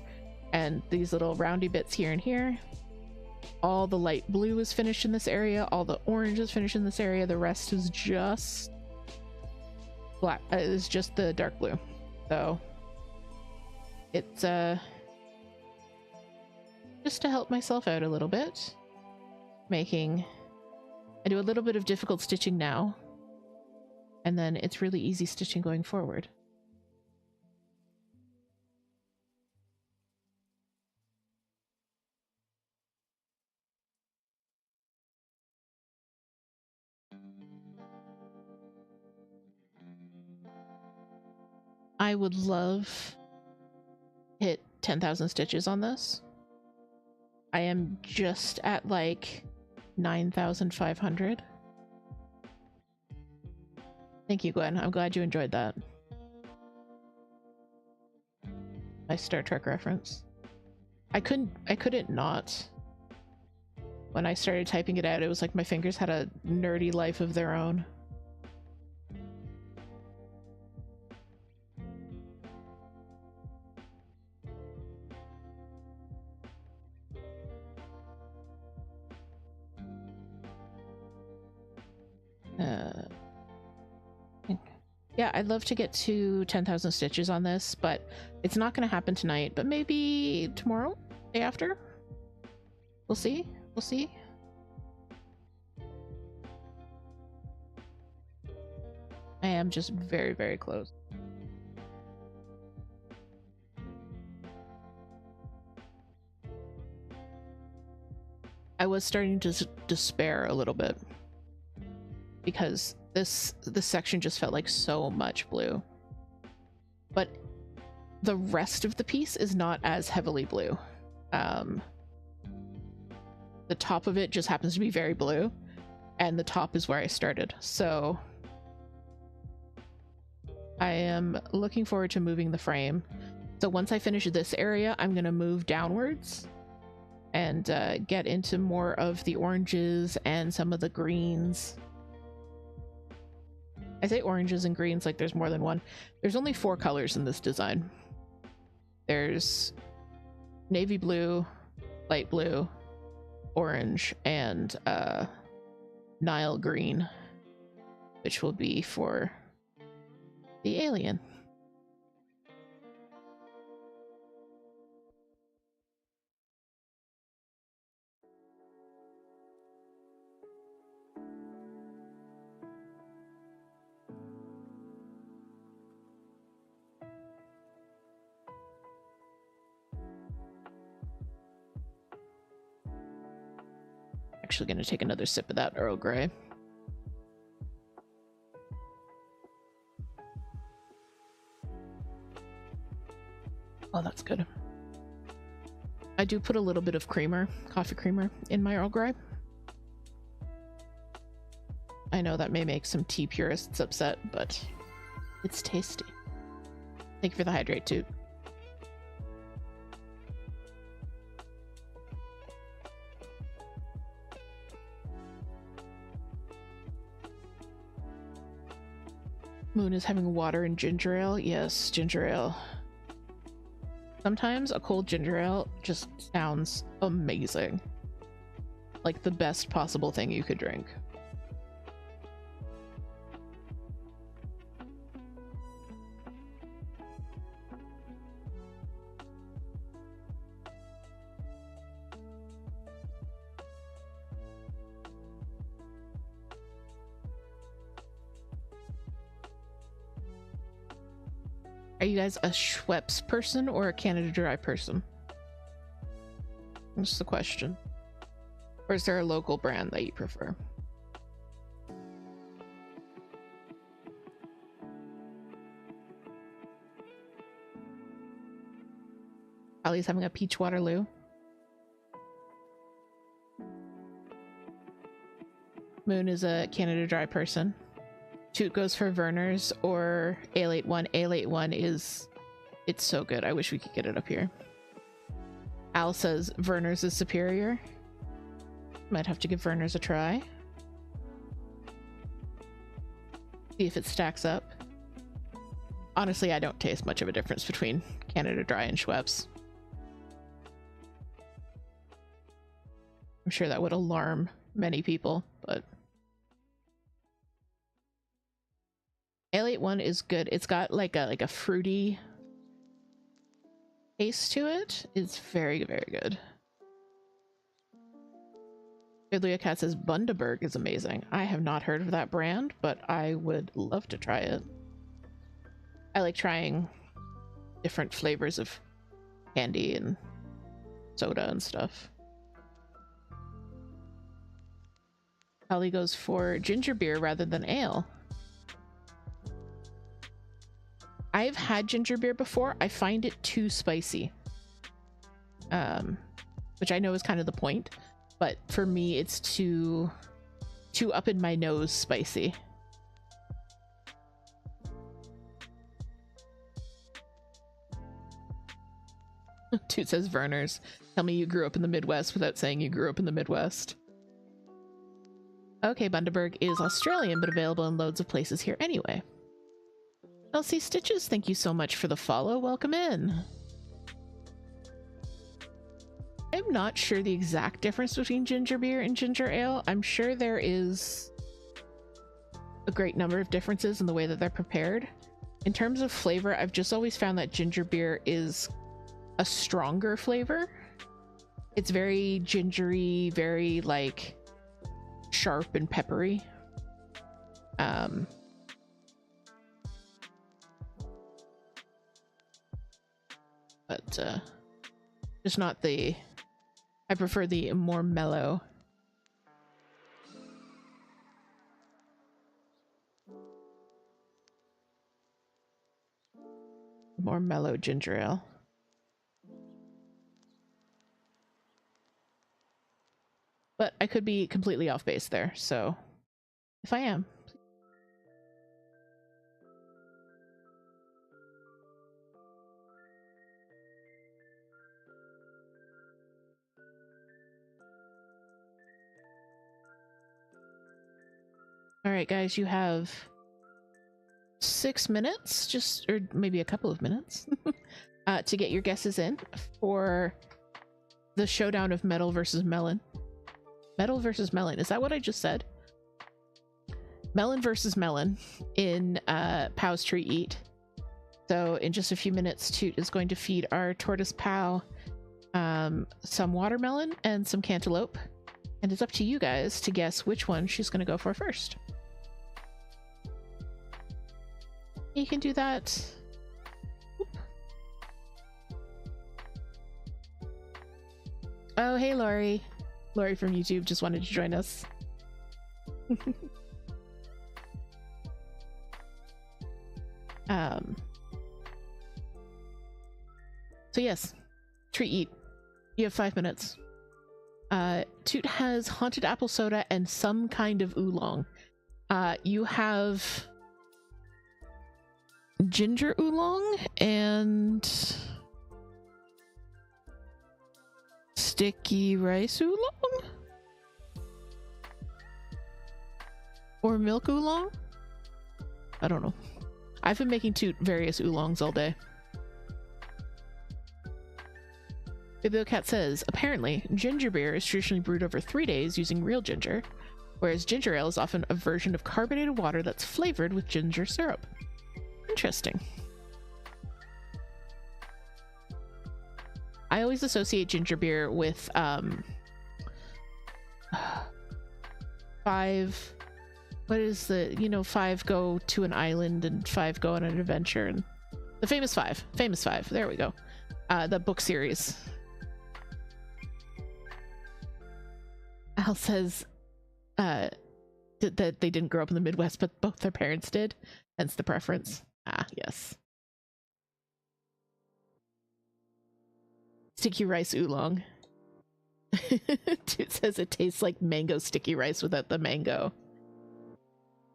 and these little roundy bits here and here. All the light blue is finished in this area, all the orange is finished in this area, the rest is just black, is just the dark blue. So it's just to help myself out a little bit, I do a little bit of difficult stitching now, and then it's really easy stitching going forward. I would love hit 10,000 stitches on this. I am just at like 9,500. Thank you, Gwen. I'm glad you enjoyed that. Nice Star Trek reference. I couldn't not. When I started typing it out, it was like my fingers had a nerdy life of their own. Yeah, I'd love to get to 10,000 stitches on this, but it's not going to happen tonight, but maybe tomorrow, day after. We'll see. We'll see. I am just very, very close. I was starting to despair a little bit because this section just felt like so much blue, but the rest of the piece is not as heavily blue. The top of it just happens to be very blue, and the top is where I started, so I am looking forward to moving the frame. So once I finish this area, I'm going to move downwards and get into more of the oranges and some of the greens. I say oranges and greens like there's more than one. There's only 4 colors in this design. There's navy blue, light blue, orange, and Nile green, which will be for the alien. Actually going to take another sip of that Earl Grey. Oh, that's good. I do put a little bit of creamer, coffee creamer, in my Earl Grey. I know that may make some tea purists upset, but it's tasty. Thank you for the hydrate, Toot. Moon is having water and ginger ale. Yes, ginger ale. Sometimes a cold ginger ale just sounds amazing. Like the best possible thing you could drink. Are you guys a Schweppes person or a Canada Dry person? That's the question. Or is there a local brand that you prefer? Allie's having a peach Waterloo. Moon is a Canada Dry person. Toot goes for Werner's or Ale 81. Ale 81 is... it's so good. I wish we could get it up here. Al says Werner's is superior. Might have to give Werner's a try. See if it stacks up. Honestly, I don't taste much of a difference between Canada Dry and Schweppes. I'm sure that would alarm many people, but... Ale 81 is good. It's got like a fruity taste to it. It's very, very good. Fiddlia Cat says Bundaberg is amazing. I have not heard of that brand, but I would love to try it. I like trying different flavors of candy and soda and stuff. Holly goes for ginger beer rather than ale. I've had ginger beer before. I find it too spicy. Which I know is kind of the point, but for me it's too up in my nose spicy. Toot says Verner's. Tell me you grew up in the Midwest without saying you grew up in the Midwest. Okay, Bundaberg is Australian, but available in loads of places here anyway. LC Stitches, thank you so much for the follow. Welcome in. I'm not sure the exact difference between ginger beer and ginger ale. I'm sure there is a great number of differences in the way that they're prepared. In terms of flavor, I've just always found that ginger beer is a stronger flavor. It's very gingery, very like sharp and peppery. But just not the, I prefer the more mellow. More mellow ginger ale. But I could be completely off base there, so if I am. All right, guys, you have 6 minutes, just, or maybe a couple of minutes, to get your guesses in for the showdown of metal versus melon. Metal versus melon. Is that what I just said? Melon versus melon in Pow's Tree Eat. So in just a few minutes, Toot is going to feed our tortoise Pow some watermelon and some cantaloupe. And it's up to you guys to guess which one she's going to go for first. You can do that. Oop. Oh, hey, Lori. Lori from YouTube just wanted to join us. So yes, treat eat. You have 5 minutes. Toot has haunted apple soda and some kind of oolong. You have ginger oolong and sticky rice oolong? Or milk oolong? I don't know. I've been making Toot various oolongs all day. Bibliocat says, apparently, ginger beer is traditionally brewed over 3 days using real ginger, whereas ginger ale is often a version of carbonated water that's flavored with ginger syrup. Interesting. I always associate ginger beer with 5, what is the, you know, 5 go to an island and 5 go on an adventure, and the famous five, there we go. The book series. Al says that they didn't grow up in the Midwest, but both their parents did, hence the preference. Ah, yes. Sticky rice oolong. Toot says it tastes like mango sticky rice without the mango.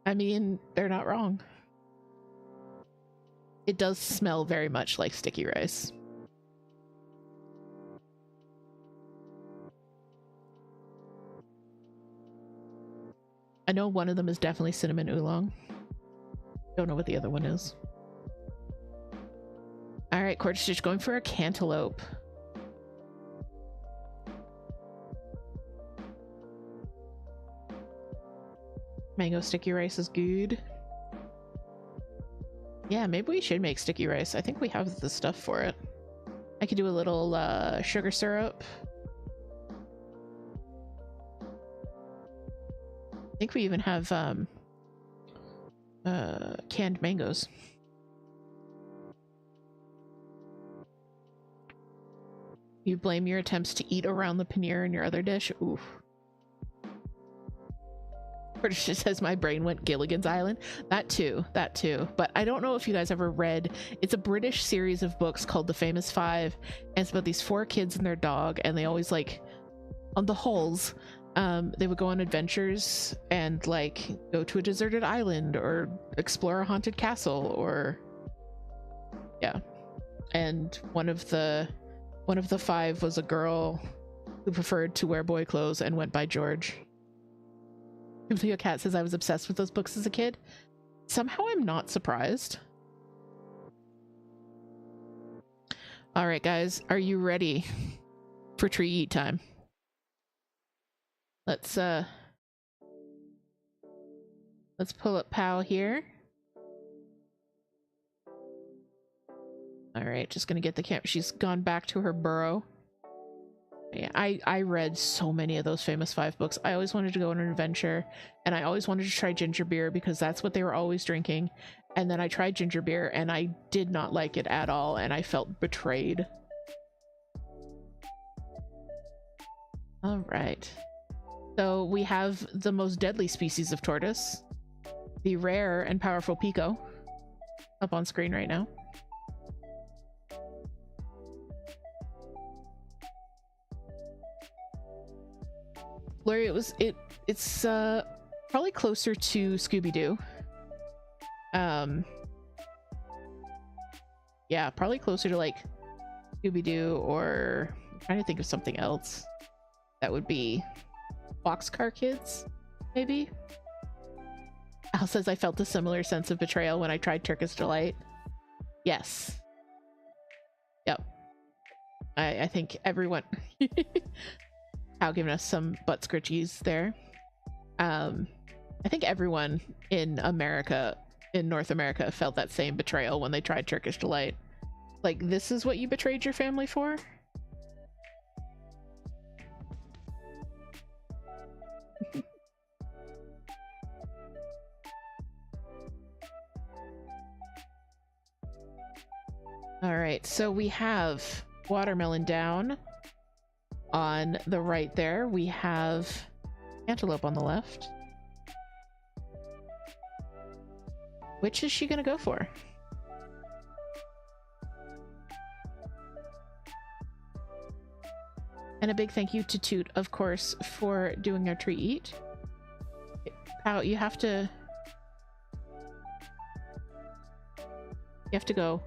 I mean, they're not wrong. It does smell very much like sticky rice. I know one of them is definitely cinnamon oolong. Don't know what the other one is. All right, Quarter Stitch going for a cantaloupe. Mango sticky rice is good. Yeah, maybe we should make sticky rice. I think we have the stuff for it. I could do a little sugar syrup. I think we even have canned mangoes. You blame your attempts to eat around the paneer in your other dish? Oof. British just says my brain went Gilligan's Island. That too. But I don't know if you guys ever read, it's a British series of books called The Famous Five, and it's about these 4 kids and their dog, and they always like, on the holes, they would go on adventures and like go to a deserted island or explore a haunted castle, or yeah. And one of the 5 was a girl who preferred to wear boy clothes and went by George. Simply a Cat says I was obsessed with those books as a kid. Somehow I'm not surprised. All right, guys, are you ready for tree eat time? Let's pull up Pow here. All right, just gonna get the camp. She's gone back to her burrow. Yeah, I read so many of those Famous Five books. I always wanted to go on an adventure, and I always wanted to try ginger beer because that's what they were always drinking. And then I tried ginger beer, and I did not like it at all, and I felt betrayed. All right. So we have the most deadly species of tortoise, the rare and powerful Pico, up on screen right now. Larry, it's probably closer to Scooby-Doo. Yeah, probably closer to like Scooby-Doo, or I'm trying to think of something else that would be Boxcar Kids, maybe. Al says I felt a similar sense of betrayal when I tried Turkish Delight. Yes. Yep. I think everyone Al giving us some butt scritchies there. I think everyone in America, in North America, felt that same betrayal when they tried Turkish Delight. Like, this is what you betrayed your family for? All right, so we have watermelon down on the right there. We have antelope on the left. Which is she gonna go for? And a big thank you to Toot, of course, for doing our tree eat. Pow, you have to go.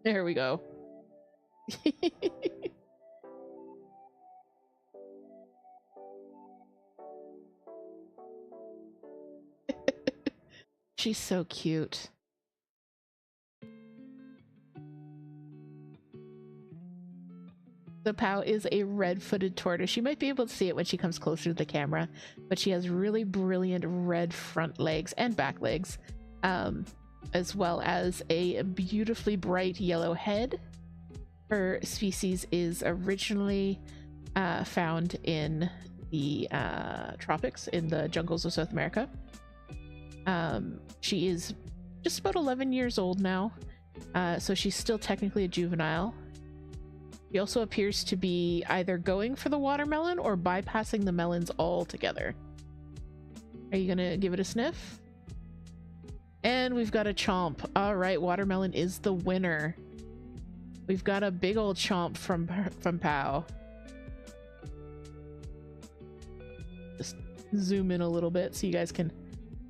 There we go. She's so cute. The Pow is a red-footed tortoise. You might be able to see it when she comes closer to the camera, but she has really brilliant red front legs and back legs, as well as a beautifully bright yellow head. Her species is originally found in the tropics, in the jungles of South America. She is just about 11 years old now, so she's still technically a juvenile. She also appears to be either going for the watermelon or bypassing the melons altogether. Are you gonna give it a sniff? And we've got a chomp. All right, watermelon is the winner. We've got a big old chomp from Pow. Just zoom in a little bit so you guys can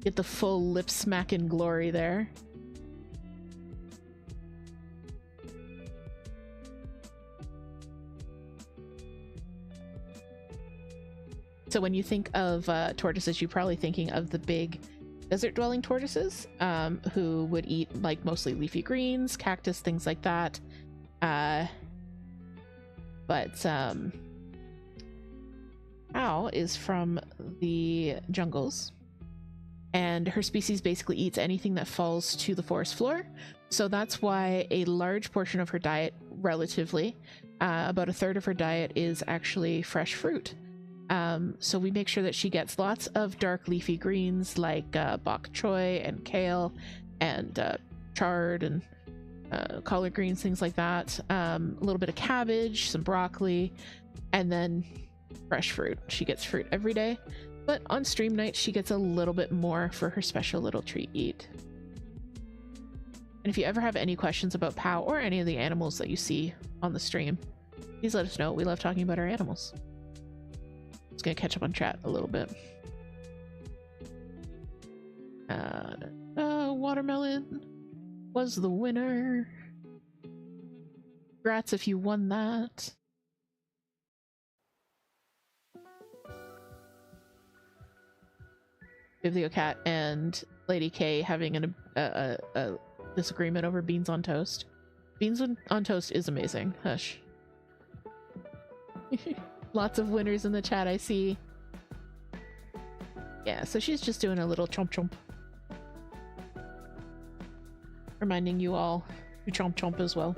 get the full lip smacking glory there. So when you think of tortoises, you're probably thinking of the big desert-dwelling tortoises, who would eat like mostly leafy greens, cactus, things like that. But Pow is from the jungles, and her species basically eats anything that falls to the forest floor. So that's why a large portion of her diet, relatively, about a third of her diet, is actually fresh fruit. So we make sure that she gets lots of dark leafy greens like bok choy and kale and chard and collard greens, things like that. A little bit of cabbage, some broccoli, and then fresh fruit. She gets fruit every day, but on stream night she gets a little bit more for her special little treat eat. And if you ever have any questions about Pow or any of the animals that you see on the stream, please let us know. We love talking about our animals. Just gonna catch up on chat a little bit. Watermelon was the winner. Congrats if you won that. Biblio Cat and Lady K having a disagreement over beans on toast. Beans on toast is amazing. Hush. Lots of winners in the chat, I see. Yeah, so she's just doing a little chomp chomp. Reminding you all to chomp chomp as well.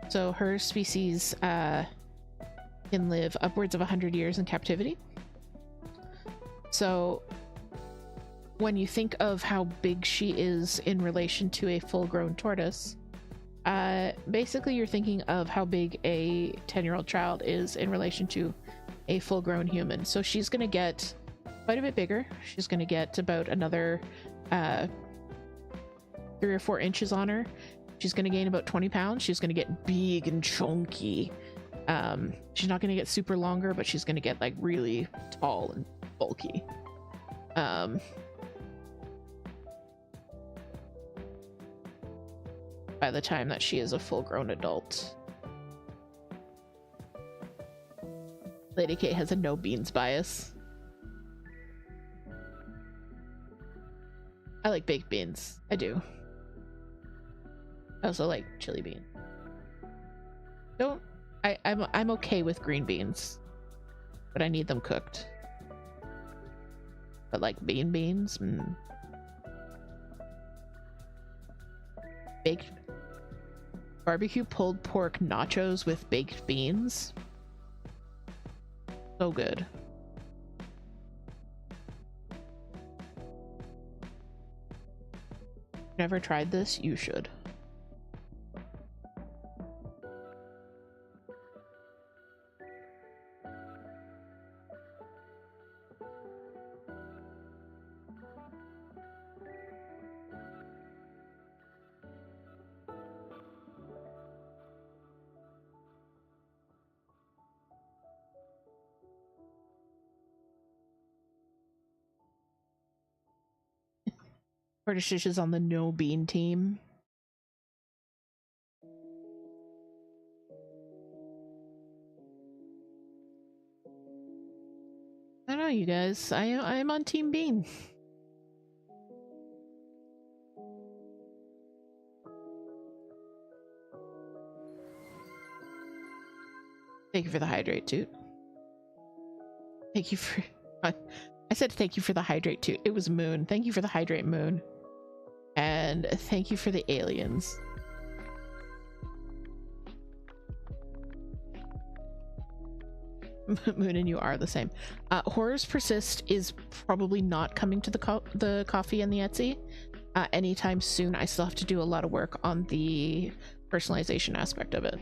So her species can live upwards of 100 years in captivity. So when you think of how big she is in relation to a full-grown tortoise, basically you're thinking of how big a 10-year-old child is in relation to a full-grown human. So she's going to get quite a bit bigger. She's going to get about another 3 or 4 inches on her. She's going to gain about 20 pounds. She's going to get big and chunky. She's not going to get super longer, but she's going to get like really tall and bulky. By the time that she is a full-grown adult. Lady K has a no beans bias. I like baked beans. I do. I also like chili bean. I'm okay with green beans, but I need them cooked. But like beans, baked barbecue pulled pork nachos with baked beans. So good. Never tried this? You should. British is on the no bean team. I don't know, you guys. I'm on Team Bean. Thank you for the hydrate, Toot. Thank you for... I said thank you for the hydrate, Toot. It was Moon. Thank you for the hydrate, Moon. And thank you for the aliens. Moon and you are the same. Horrors Persist is probably not coming to the coffee and the Etsy anytime soon. I still have to do a lot of work on the personalization aspect of it.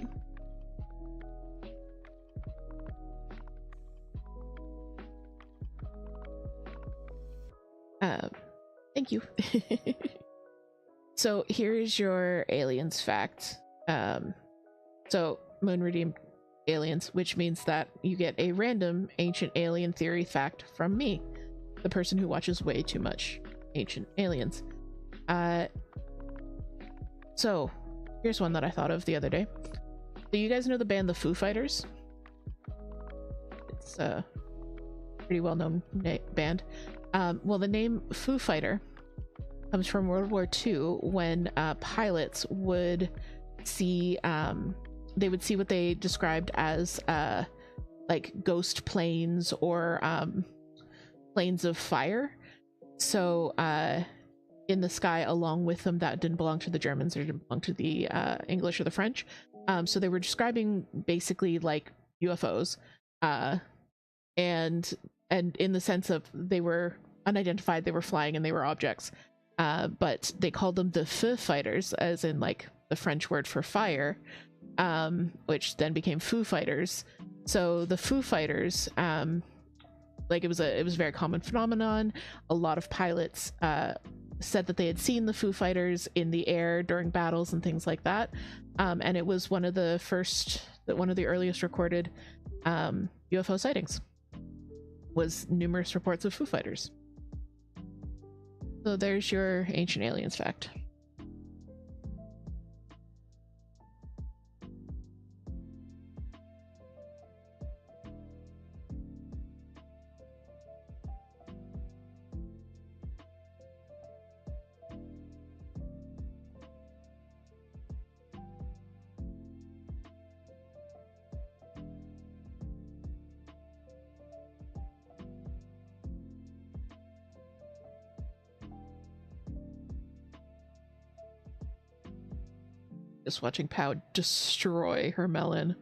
Thank you. So here's your aliens fact. So Moon redeemed aliens, which means that you get a random ancient alien theory fact from me, the person who watches way too much ancient aliens. So here's one that I thought of the other day. So you guys know the band the Foo Fighters? It's a pretty well-known band. Well, the name Foo Fighter comes from World War II when pilots would see they would see what they described as like ghost planes or planes of fire. So in the sky along with them that didn't belong to the Germans or didn't belong to the English or the French. So they were describing basically like UFOs. and in the sense of they were unidentified, they were flying, and they were objects. But they called them the feu fighters, as in like the French word for fire, which then became Foo Fighters. So the Foo Fighters, like it was a very common phenomenon. A lot of pilots said that they had seen the Foo Fighters in the air during battles and things like that. And it was one of the earliest recorded UFO sightings. Was numerous reports of Foo Fighters. So there's your Ancient Aliens fact. Just watching Pow destroy her melon.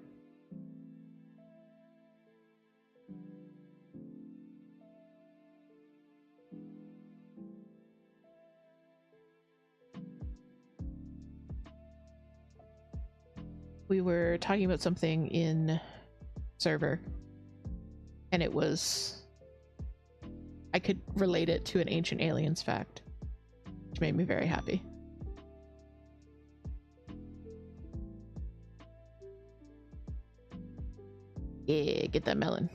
We were talking about something in server, and it was, I could relate it to an Ancient Aliens fact, which made me very happy. Yeah, get that melon.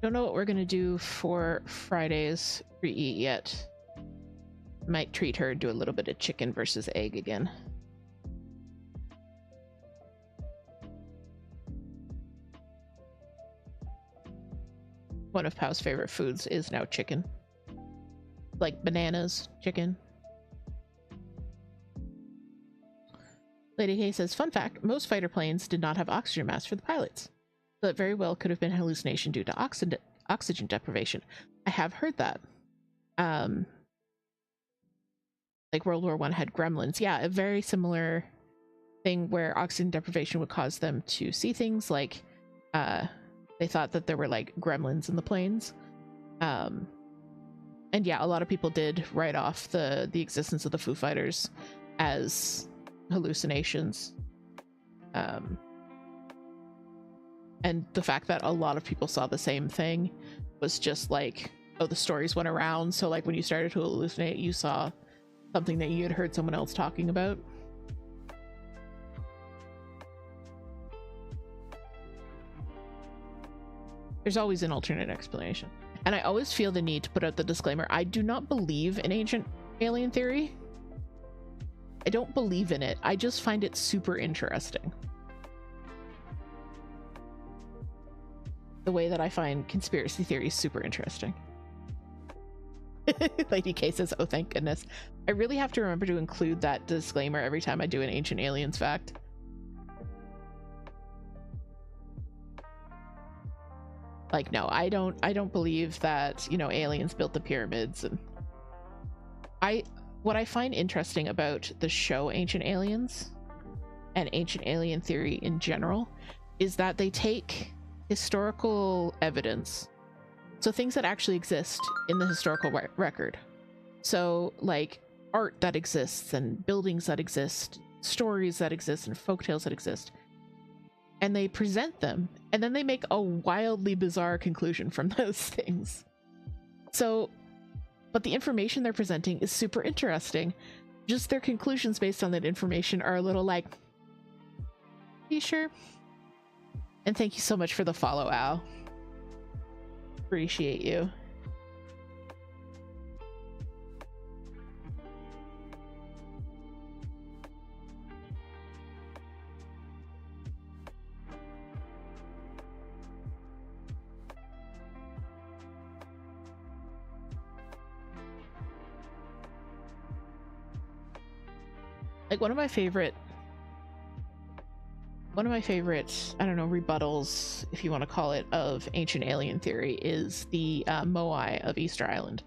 Don't know what we're gonna do for Friday's pre-eat yet. Might treat her, do a little bit of chicken versus egg again. One of Pow's favorite foods is now chicken. Like bananas, chicken. Lady Hay says, fun fact, most fighter planes did not have oxygen masks for the pilots. So it very well could have been hallucination due to oxygen deprivation. I have heard that. Like World War I had gremlins. Yeah, a very similar thing where oxygen deprivation would cause them to see things like they thought that there were like gremlins in the planes. And yeah, a lot of people did write off the existence of the Foo Fighters as hallucinations. And the fact that a lot of people saw the same thing was just like, oh, the stories went around. So like when you started to hallucinate, you saw something that you had heard someone else talking about. There's always an alternate explanation. And I always feel the need to put out the disclaimer. I do not believe in ancient alien theory. I don't believe in it. I just find it super interesting. The way that I find conspiracy theories super interesting. Lady K says, oh, thank goodness. I really have to remember to include that disclaimer every time I do an Ancient Aliens fact. Like, no, I don't believe that, you know, aliens built the pyramids. And what I find interesting about the show Ancient Aliens and Ancient Alien theory in general is that they take historical evidence, so things that actually exist in the historical record, so like art that exists and buildings that exist, stories that exist and folktales that exist, and they present them, and then they make a wildly bizarre conclusion from those things. So, but the information they're presenting is super interesting. Just their conclusions based on that information are a little like, are you sure? And thank you so much for the follow, Al. Appreciate you. Like one of my favorite, I don't know, rebuttals, if you want to call it, of ancient alien theory is the Moai of Easter Island.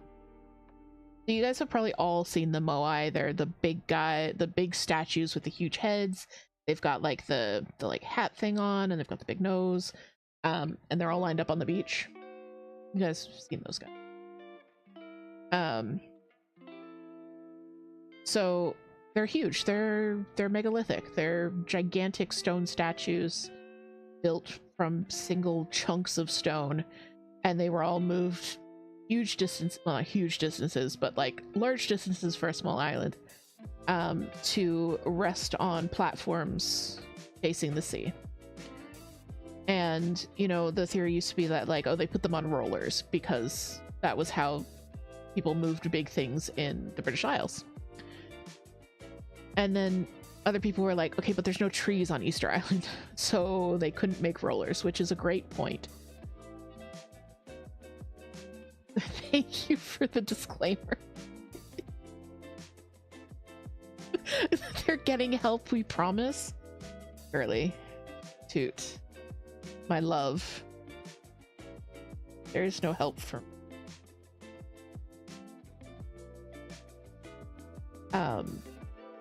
I You guys have probably all seen the moai. They're the big guy, the big statues with the huge heads. They've got like the like hat thing on, and they've got the big nose. And they're all lined up on the beach. You guys have seen those guys. So they're huge. They're megalithic. They're gigantic stone statues built from single chunks of stone, and they were all moved huge distance, well, not huge distances, but like large distances for a small island, to rest on platforms facing the sea. And, you know, the theory used to be that, like, oh, they put them on rollers because that was how people moved big things in the British Isles. And then other people were like, okay, but there's no trees on Easter Island, so they couldn't make rollers, which is a great point. Thank you for the disclaimer. They're getting help, we promise. Early. Toot. My love. There is no help for me.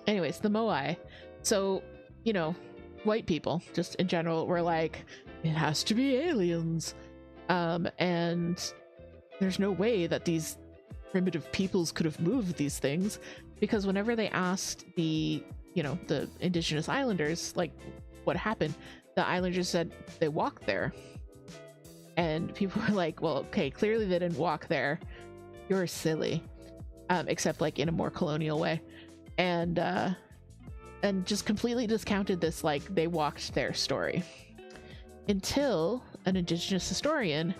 Anyways, the moai. So, you know, white people, just in general, were like, it has to be aliens. And there's no way that these primitive peoples could have moved these things, because whenever they asked the, you know, the indigenous islanders, like, what happened, the islanders said they walked there. And people were like, well, okay, clearly they didn't walk there. You're silly. Except like in a more colonial way. And just completely discounted this, like, they walked there story. Until an indigenous historian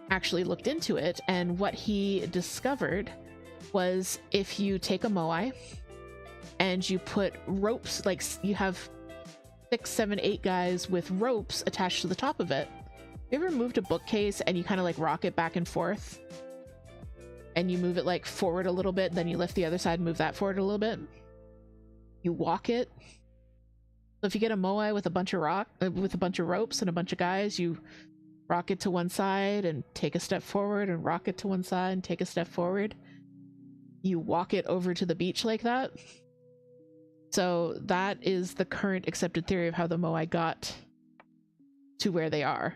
actually looked into it, and what he discovered was if you take a moai and you put ropes, like you have 6, 7, 8 guys with ropes attached to the top of it. You ever moved a bookcase and you kind of like rock it back and forth, and you move it like forward a little bit, then you lift the other side and move that forward a little bit? You walk it. So if you get a moai with a bunch of ropes and a bunch of guys, you rock it to one side and take a step forward, and rock it to one side and take a step forward. You walk it over to the beach like that. So that is the current accepted theory of how the moai got to where they are.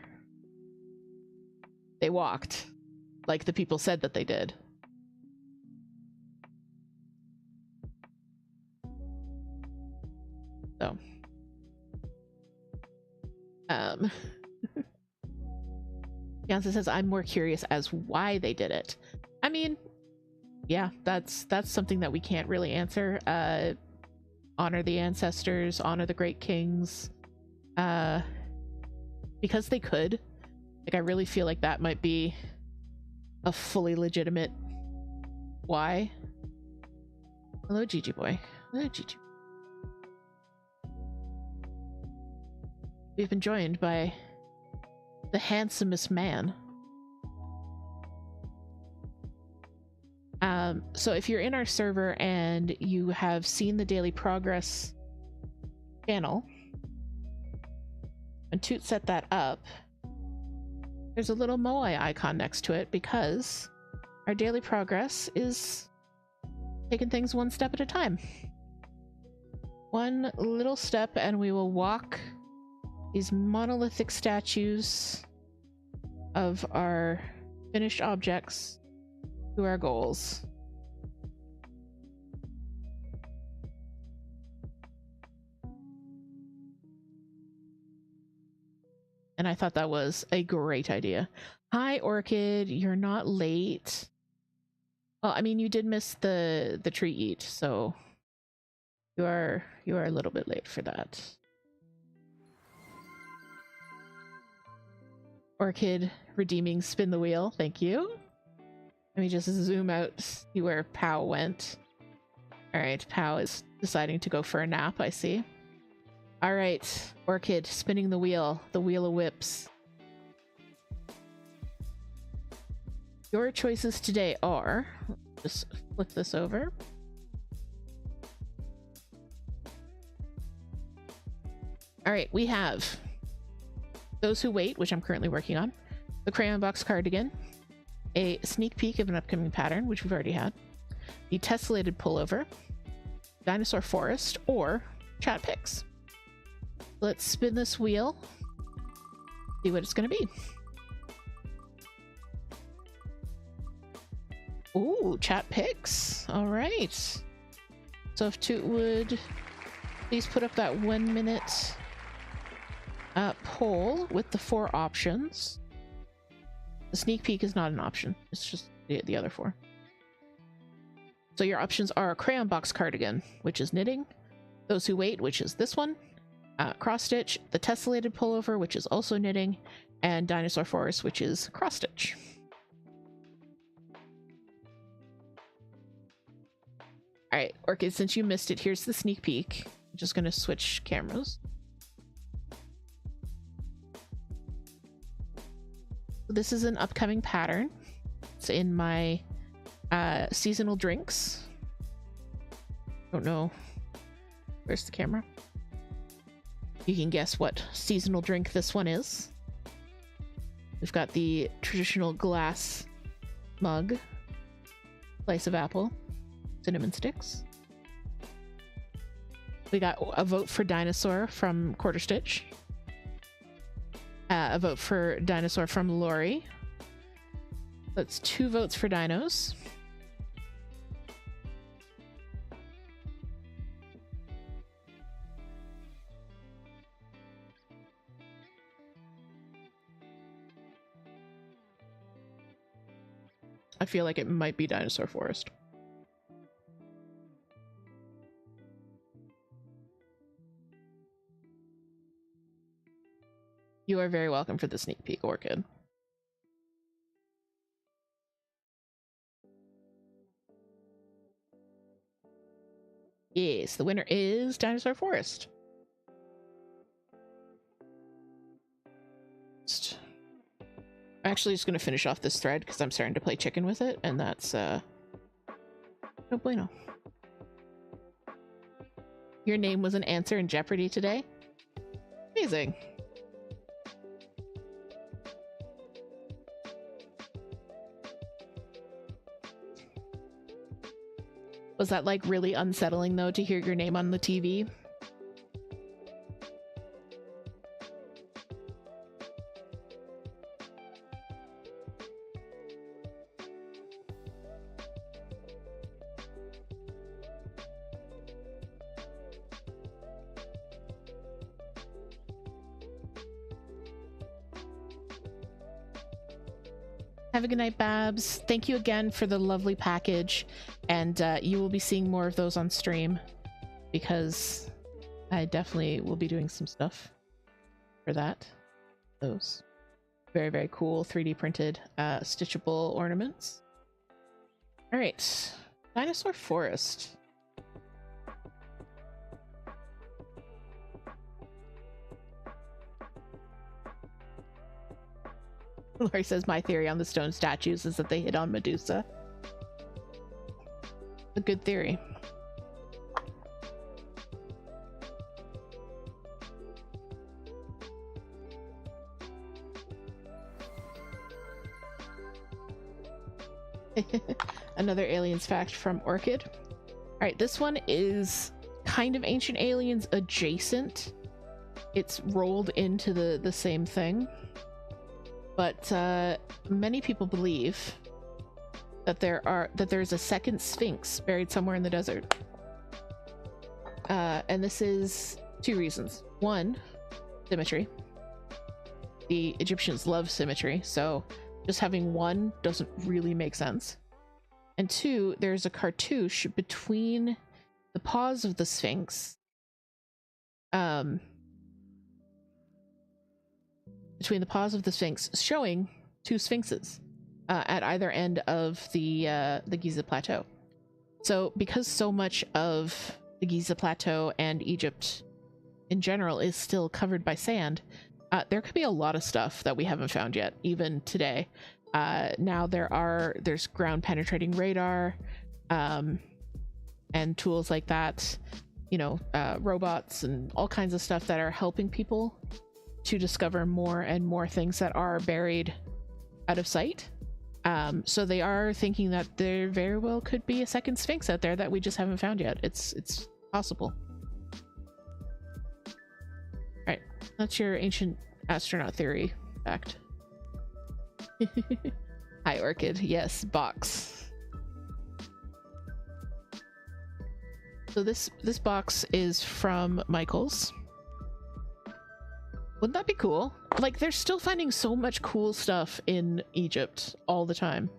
They walked, like the people said that they did. So, Jansen says, I'm more curious as why they did it. I mean, yeah, that's something that we can't really answer. Honor the ancestors, honor the great kings, because they could. Like, I really feel like that might be a fully legitimate why. Hello, Gigi boy. Hello, Gigi. We've been joined by the handsomest man. So if you're in our server and you have seen the daily progress channel, and Toot set that up, there's a little moai icon next to it, because our daily progress is taking things one step at a time. One little step, and we will walk these monolithic statues of our finished objects to our goals. And I thought that was a great idea. Hi, Orchid. You're not late. Well, I mean, you did miss the tree eat, so you are a little bit late for that. Orchid redeeming spin the wheel. Thank you. Let me just zoom out, see where Pow went. All right, Pow is deciding to go for a nap, I see. All right, Orchid spinning the wheel of whips. Your choices today are, just flip this over. All right, we have Those Who Wait, which I'm currently working on, the Crayon Box Cardigan, a sneak peek of an upcoming pattern, which we've already had, the Tessellated Pullover, Dinosaur Forest, or Chat Picks. Let's spin this wheel, see what it's going to be. Ooh, Chat Picks. All right. So if Toot would please put up that 1 minute poll with the 4 options. The sneak peek is not an option. It's just the other 4. So your options are Crayon Box Cardigan, which is knitting, Those Who Wait, which is this one, cross stitch, the Tessellated Pullover, which is also knitting, and Dinosaur Forest, which is cross stitch. All right, Orchid, since you missed it, here's the sneak peek. I'm just going to switch cameras. This is an upcoming pattern. It's in my seasonal drinks. Don't know. Where's the camera? You can guess what seasonal drink this one is. We've got the traditional glass mug, slice of apple, cinnamon sticks. We got a vote for Dinosaur from Quarter Stitch. A vote for Dinosaur from Lori. That's 2 votes for dinos. I feel like it might be Dinosaur Forest. You are very welcome for the sneak peek, Orchid. Yes, the winner is Dinosaur Forest. I'm actually just going to finish off this thread because I'm starting to play chicken with it, and that's no bueno. Your name was an answer in Jeopardy today? Amazing. Was that like really unsettling though to hear your name on the TV? Have a good night, Babs. Thank you again for the lovely package, and you will be seeing more of those on stream because I definitely will be doing some stuff for that. Those very, very cool 3D printed stitchable ornaments. All right, Dinosaur Forest. Lori says, my theory on the stone statues is that they hit on Medusa. A good theory. Another aliens fact from Orchid. All right, this one is kind of Ancient Aliens adjacent. It's rolled into the same thing. But many people believe that there's a second Sphinx buried somewhere in the desert. And this is 2 reasons. 1, symmetry. The Egyptians love symmetry, so just having 1 doesn't really make sense. And 2, there's a cartouche between the paws of the Sphinx. Between the paws of the Sphinx, showing 2 Sphinxes at either end of the Giza Plateau. So because so much of the Giza Plateau and Egypt in general is still covered by sand, there could be a lot of stuff that we haven't found yet, even today. Now there's ground penetrating radar and tools like that. you know, robots and all kinds of stuff that are helping people to discover more and more things that are buried out of sight. So they are thinking that there very well could be a second Sphinx out there that we just haven't found yet. It's possible. Right, that's your ancient astronaut theory fact. Hi, Orchid. Yes, box. So this box is from Michael's. Wouldn't that be cool? Like, they're still finding so much cool stuff in Egypt all the time.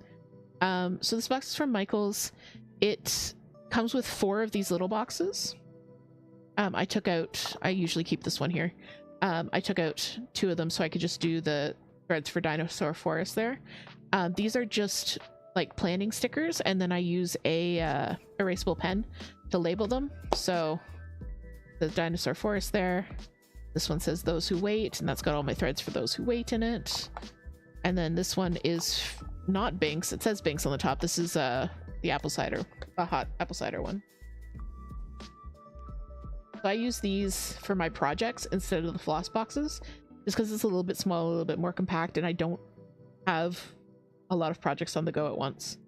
So this box is from Michael's. It comes with 4 of these little boxes. I usually keep this one here. I took out 2 of them so I could just do the threads for Dinosaur Forest there. These are just like planning stickers, and then I use a erasable pen to label them. So the Dinosaur Forest there. This one says those who wait, and that's got all my threads for those who wait in it. And then this one is not Binks. It says Binks on the top. This is the apple cider, a hot apple cider one. So I use these for my projects instead of the floss boxes, just because it's a little bit smaller, a little bit more compact, and I don't have a lot of projects on the go at once.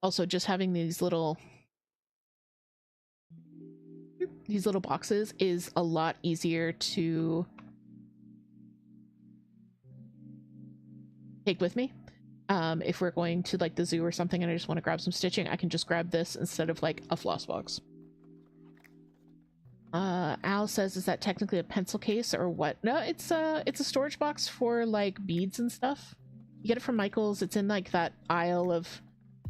Also, just having these little boxes is a lot easier to take with me. If we're going to like the zoo or something and I just want to grab some stitching, I can just grab this instead of like a floss box. Al says, is that technically a pencil case or what? No, it's a storage box for like beads and stuff. You get it from Michael's. It's in like that aisle of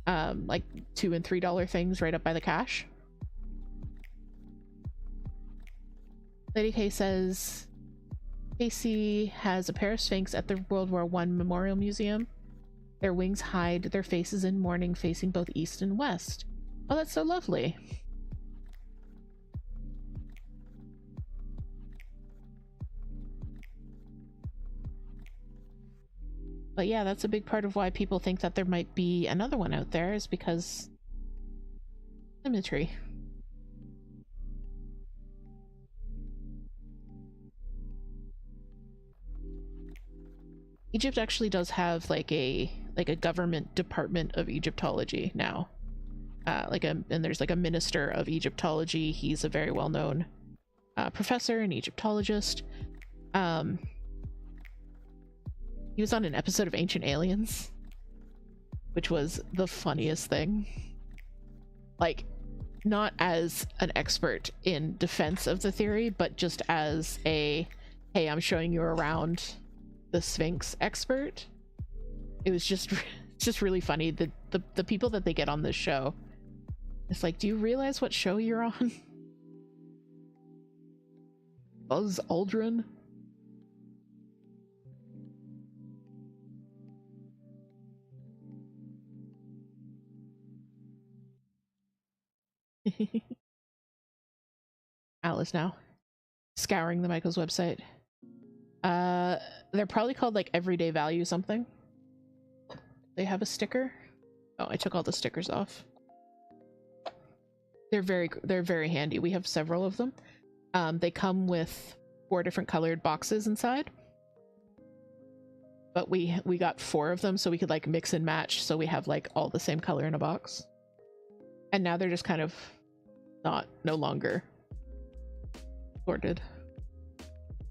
like $2 and $3 things right up by the cash. Lady K says Casey has a pair of Sphinx at the World War I Memorial Museum. Their wings hide their faces in mourning, facing both east and west. Oh, that's so lovely. But yeah, that's a big part of why people think that there might be another one out there, is because symmetry. Egypt actually does have like a government department of Egyptology now. And there's like a minister of Egyptology. He's a very well-known professor and Egyptologist. He was on an episode of Ancient Aliens, which was the funniest thing. Like, not as an expert in defense of the theory, but just as a, hey, I'm showing you around the Sphinx expert. It was just really funny. The people that they get on this show, it's like, do you realize what show you're on? Buzz Aldrin? Alice now scouring the Michael's website. They're probably called like everyday value something. They have a sticker. Oh, I took all the stickers off. They're very handy. We have several of them. They come with 4 different colored boxes inside, but we got 4 of them so we could like mix and match, so we have like all the same color in a box. And now they're just kind of no longer sorted.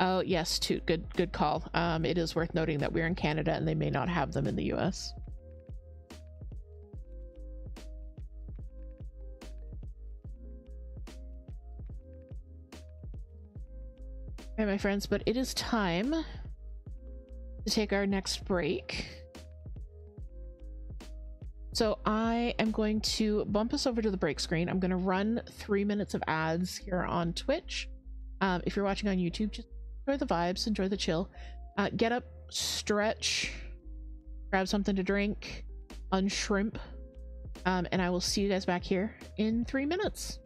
Oh yes, Toot, good call. It is worth noting that we're in Canada and they may not have them in the US. Alright, my friends, but it is time to take our next break. So I am going to bump us over to the break screen. I'm going to run 3 minutes of ads here on Twitch. If you're watching on YouTube, just enjoy the vibes, enjoy the chill. Get up, stretch, grab something to drink, unshrimp, and I will see you guys back here in 3 minutes.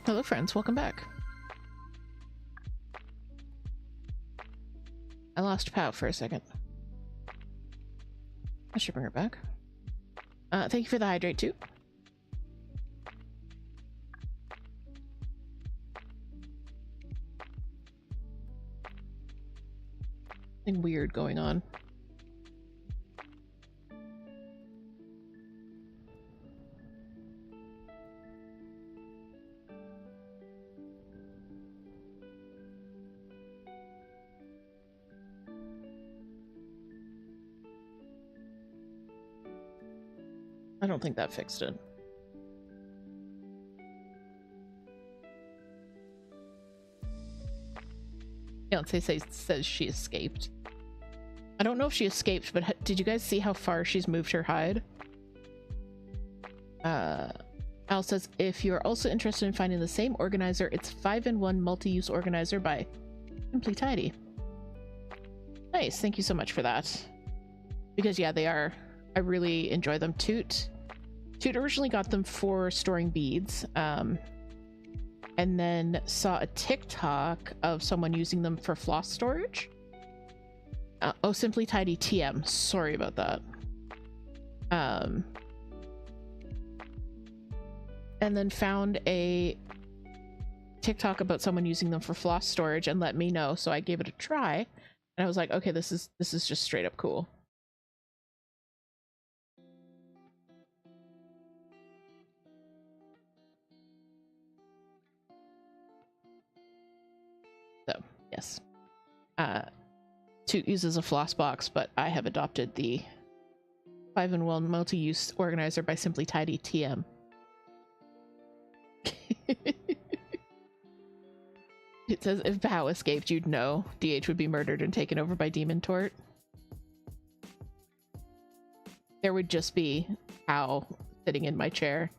Hello friends, welcome back. I lost Pow for a second. I should bring her back. Thank you for the hydrate too. Something weird going on. I don't think that fixed it. Fiance says she escaped. I don't know if she escaped, but did you guys see how far she's moved her hide? Al says, if you're also interested in finding the same organizer, it's 5-in-1 multi-use organizer by Simply Tidy. Nice, thank you so much for that. Because yeah, they are, I really enjoy them. Toot originally got them for storing beads, and then saw a TikTok of someone using them for floss storage. Oh, Simply Tidy TM, sorry about that. And then found a TikTok about someone using them for floss storage and let me know, so I gave it a try, and I was like, okay, this is just straight up cool. So yes, Toot uses a floss box, but I have adopted the 5-in-1 multi-use organizer by Simply Tidy TM. It says, if Bao escaped, you'd know. DH would be murdered and taken over by Demon Tort. There would just be Bao sitting in my chair.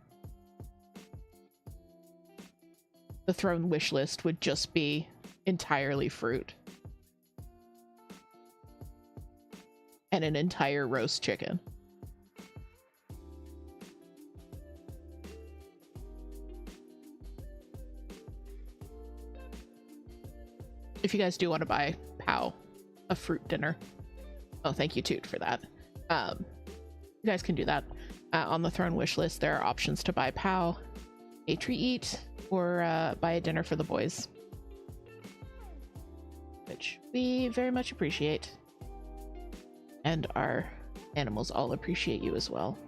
The throne wish list would just be entirely fruit. And an entire roast chicken. If you guys do want to buy Pow a fruit dinner. Oh, thank you, Toot, for that. You guys can do that. On the throne wish list, there are options to buy Pow a treat or buy a dinner for the boys. Which we very much appreciate. And our animals all appreciate you as well.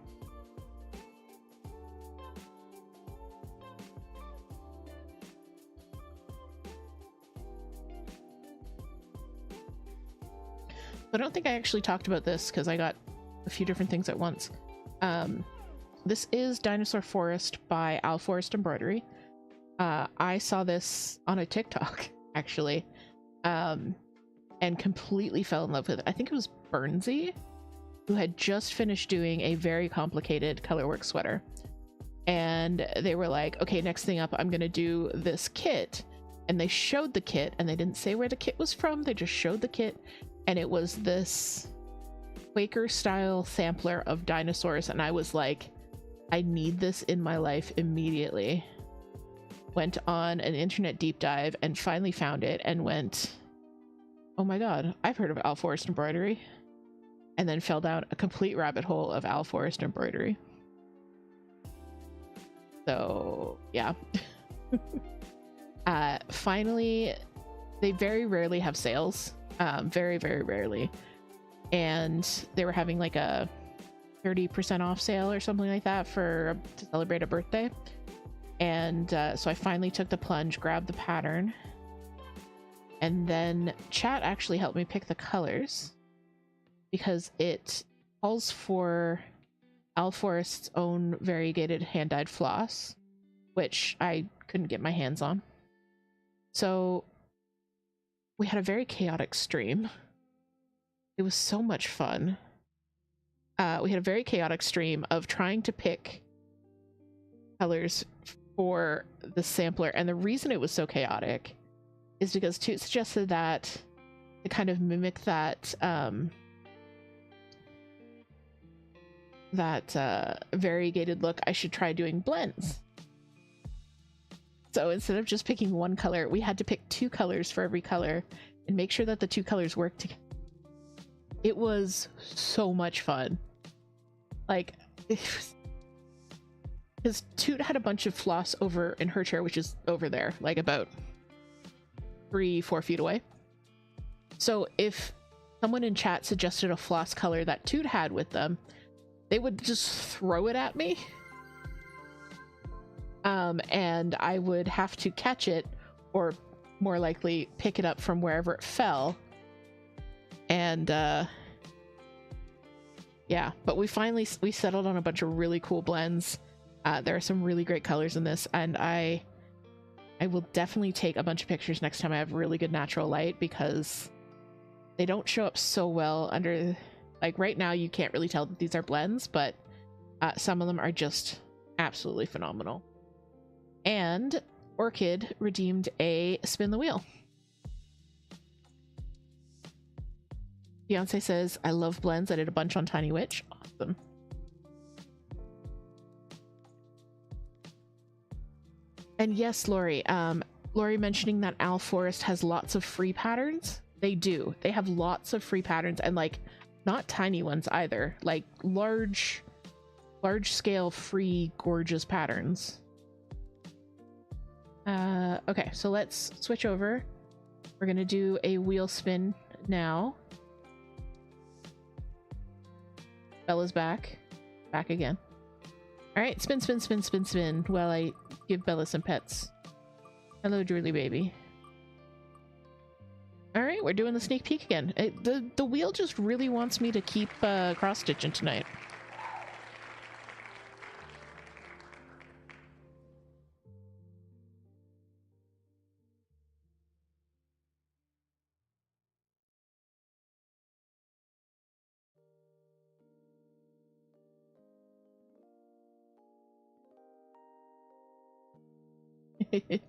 I don't think I actually talked about this because I got a few different things at once. This is Dinosaur Forest by Owl Forest Embroidery. I saw this on a TikTok, actually, and completely fell in love with it. I think it was Burnsy, who had just finished doing a very complicated colorwork sweater. And they were like, okay, next thing up, I'm going to do this kit. And they showed the kit, and they didn't say where the kit was from. They just showed the kit. And it was this Quaker style sampler of dinosaurs. And I was like, I need this in my life immediately. Went on an internet deep dive and finally found it and went, oh my god, I've heard of Owl Forest Embroidery. And then fell down a complete rabbit hole of Owl Forest Embroidery. So yeah. Finally, they very rarely have sales. Very, very rarely. And they were having like a 30% off sale or something like that to celebrate a birthday. And so I finally took the plunge, grabbed the pattern, and then chat actually helped me pick the colors because it calls for Owl Forest's own variegated hand-dyed floss, which I couldn't get my hands on. So we had a very chaotic stream. It was so much fun. We had a very chaotic stream of trying to pick colors for the sampler, and the reason it was so chaotic is because Toot suggested that to kind of mimic that variegated look, I should try doing blends. So instead of just picking one color, we had to pick 2 colors for every color and make sure that the 2 colors worked together. It was so much fun. Like, because Toot had a bunch of floss over in her chair, which is over there, like about 3-4 feet away. So if someone in chat suggested a floss color that Toot had with them, they would just throw it at me. And I would have to catch it, or more likely pick it up from wherever it fell. And yeah, but we settled on a bunch of really cool blends. There are some really great colors in this, and I will definitely take a bunch of pictures next time I have really good natural light, because they don't show up so well under, like right now you can't really tell that these are blends, but some of them are just absolutely phenomenal. And Orchid redeemed a spin the wheel. Beyonce says, I love blends. I did a bunch on Tiny Witch. Awesome. And yes, Lori, Lori mentioning that Owl Forest has lots of free patterns. They do. They have lots of free patterns, and like not tiny ones either, like large scale free gorgeous patterns. Okay, so let's switch over. We're gonna do a wheel spin now. Bella's back again. All right, spin, spin, spin, spin, spin, while I give Bella some pets. Hello, Drooly baby. All right, we're doing the sneak peek again. The wheel just really wants me to keep cross-stitching tonight.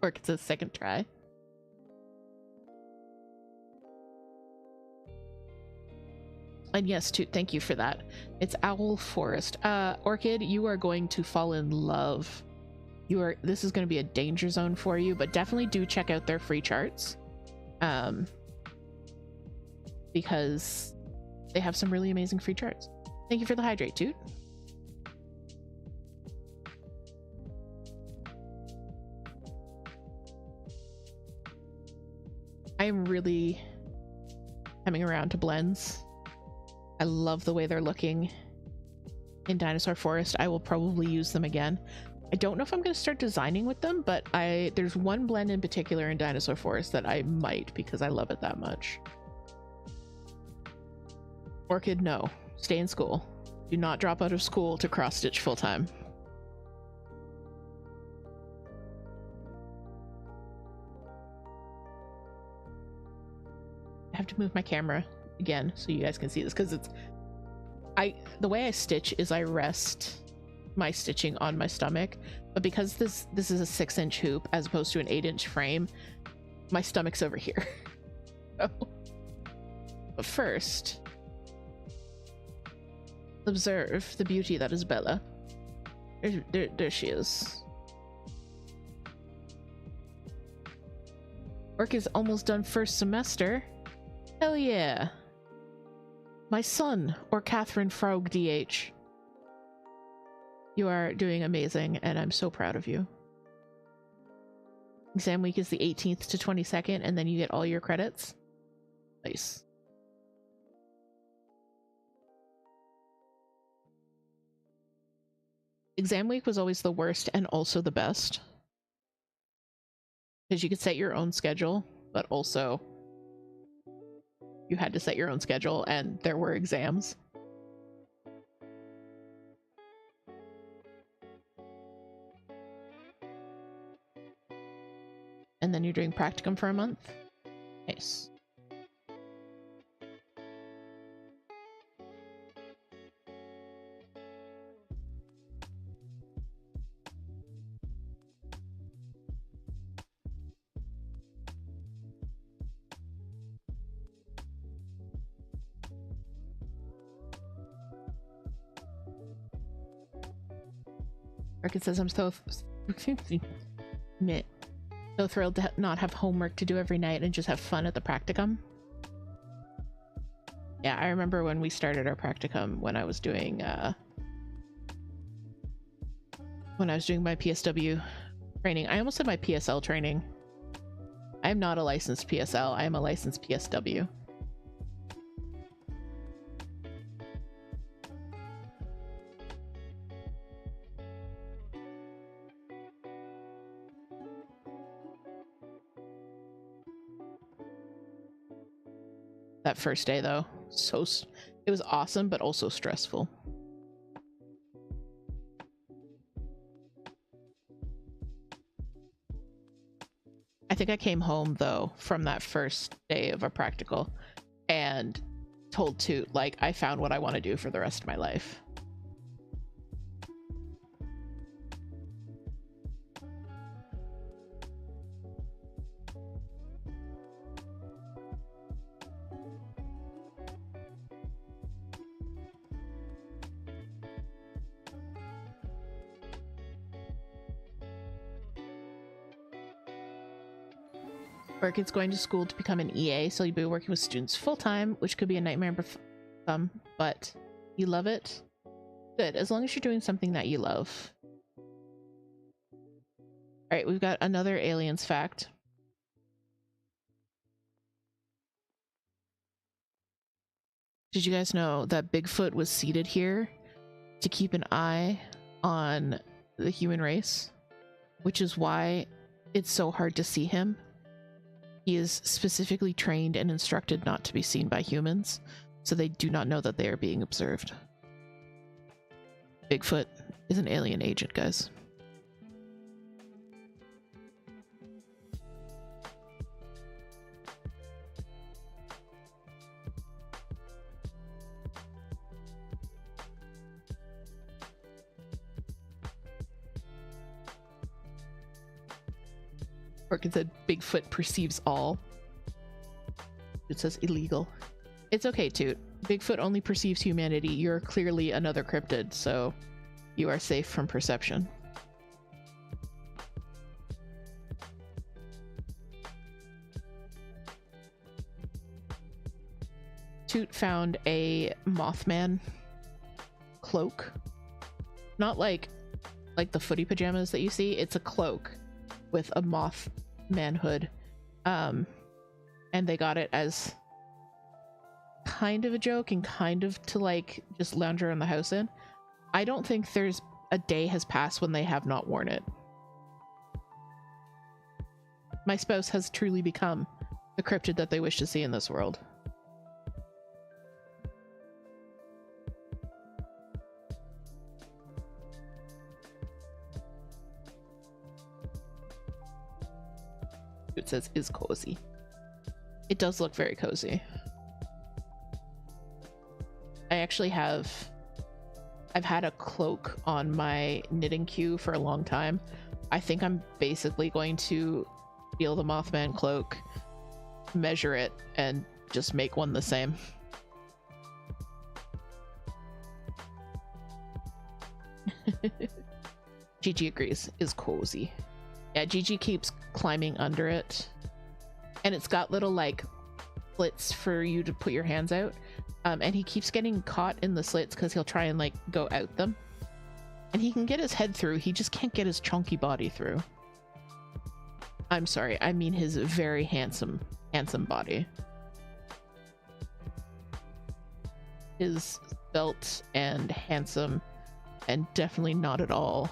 Orchid's a second try. And yes, Toot, thank you for that. It's Owl Forest. Orchid, you are going to fall in love. This is going to be a danger zone for you, but definitely do check out their free charts. Because they have some really amazing free charts. Thank you for the hydrate, Toot. I am really coming around to blends. I love the way they're looking in Dinosaur Forest. I will probably use them again. I don't know if I'm going to start designing with them, but there's one blend in particular in Dinosaur Forest that I might, because I love it that much. Orchid, no. Stay in school. Do not drop out of school to cross-stitch full-time. I have to move my camera again so you guys can see this, because the way I stitch is I rest my stitching on my stomach, but because this is a 6-inch hoop as opposed to an 8-inch frame, my stomach's over here. So, but first, observe the beauty that is Bella. There she is. Work is almost done first semester. Hell yeah. My son, or Catherine Frog DH. You are doing amazing, and I'm so proud of you. Exam week is the 18th to 22nd, and then you get all your credits. Nice. Exam week was always the worst and also the best. Because you could set your own schedule, but also you had to set your own schedule, and there were exams. And then you're doing practicum for a month? Nice. Orchid says I'm so... Meh. So thrilled to not have homework to do every night and just have fun at the practicum. Yeah, I remember when we started our practicum when I was doing my PSW training. I almost said my PSL training. I am not a licensed PSL. I am a licensed PSW. That first day though, it was awesome, but also stressful. I think I came home though from that first day of our practical and told Toot, like, I found what I want to do for the rest of my life. Orchid's going to school to become an EA, so you'll be working with students full-time, which could be a nightmare for some, but you love it? Good, as long as you're doing something that you love. Alright, we've got another aliens fact. Did you guys know that Bigfoot was seated here to keep an eye on the human race? Which is why it's so hard to see him. He is specifically trained and instructed not to be seen by humans, so they do not know that they are being observed. Bigfoot is an alien agent, guys. Orchid said Bigfoot perceives all. It says illegal. It's okay, Toot. Bigfoot only perceives humanity. You're clearly another cryptid, so you are safe from perception. Toot found a Mothman cloak. Not like the footy pajamas that you see. It's a cloak with a Mothman hood. And they got it as kind of a joke and kind of to like just lounge around the house in. I don't think there's a day has passed when they have not worn it. My spouse has truly become the cryptid that they wish to see in this world. It says is cozy. It does look very cozy. I've had a cloak on my knitting queue for a long time. I think I'm basically going to steal the Mothman cloak, measure it, and just make one the same. Gigi agrees, is cozy. Yeah, Gigi keeps climbing under it. And it's got little like slits for you to put your hands out. And he keeps getting caught in the slits because he'll try and like go out them. And he can get his head through, he just can't get his chunky body through. I'm sorry, I mean his very handsome body. His svelte and handsome and definitely not at all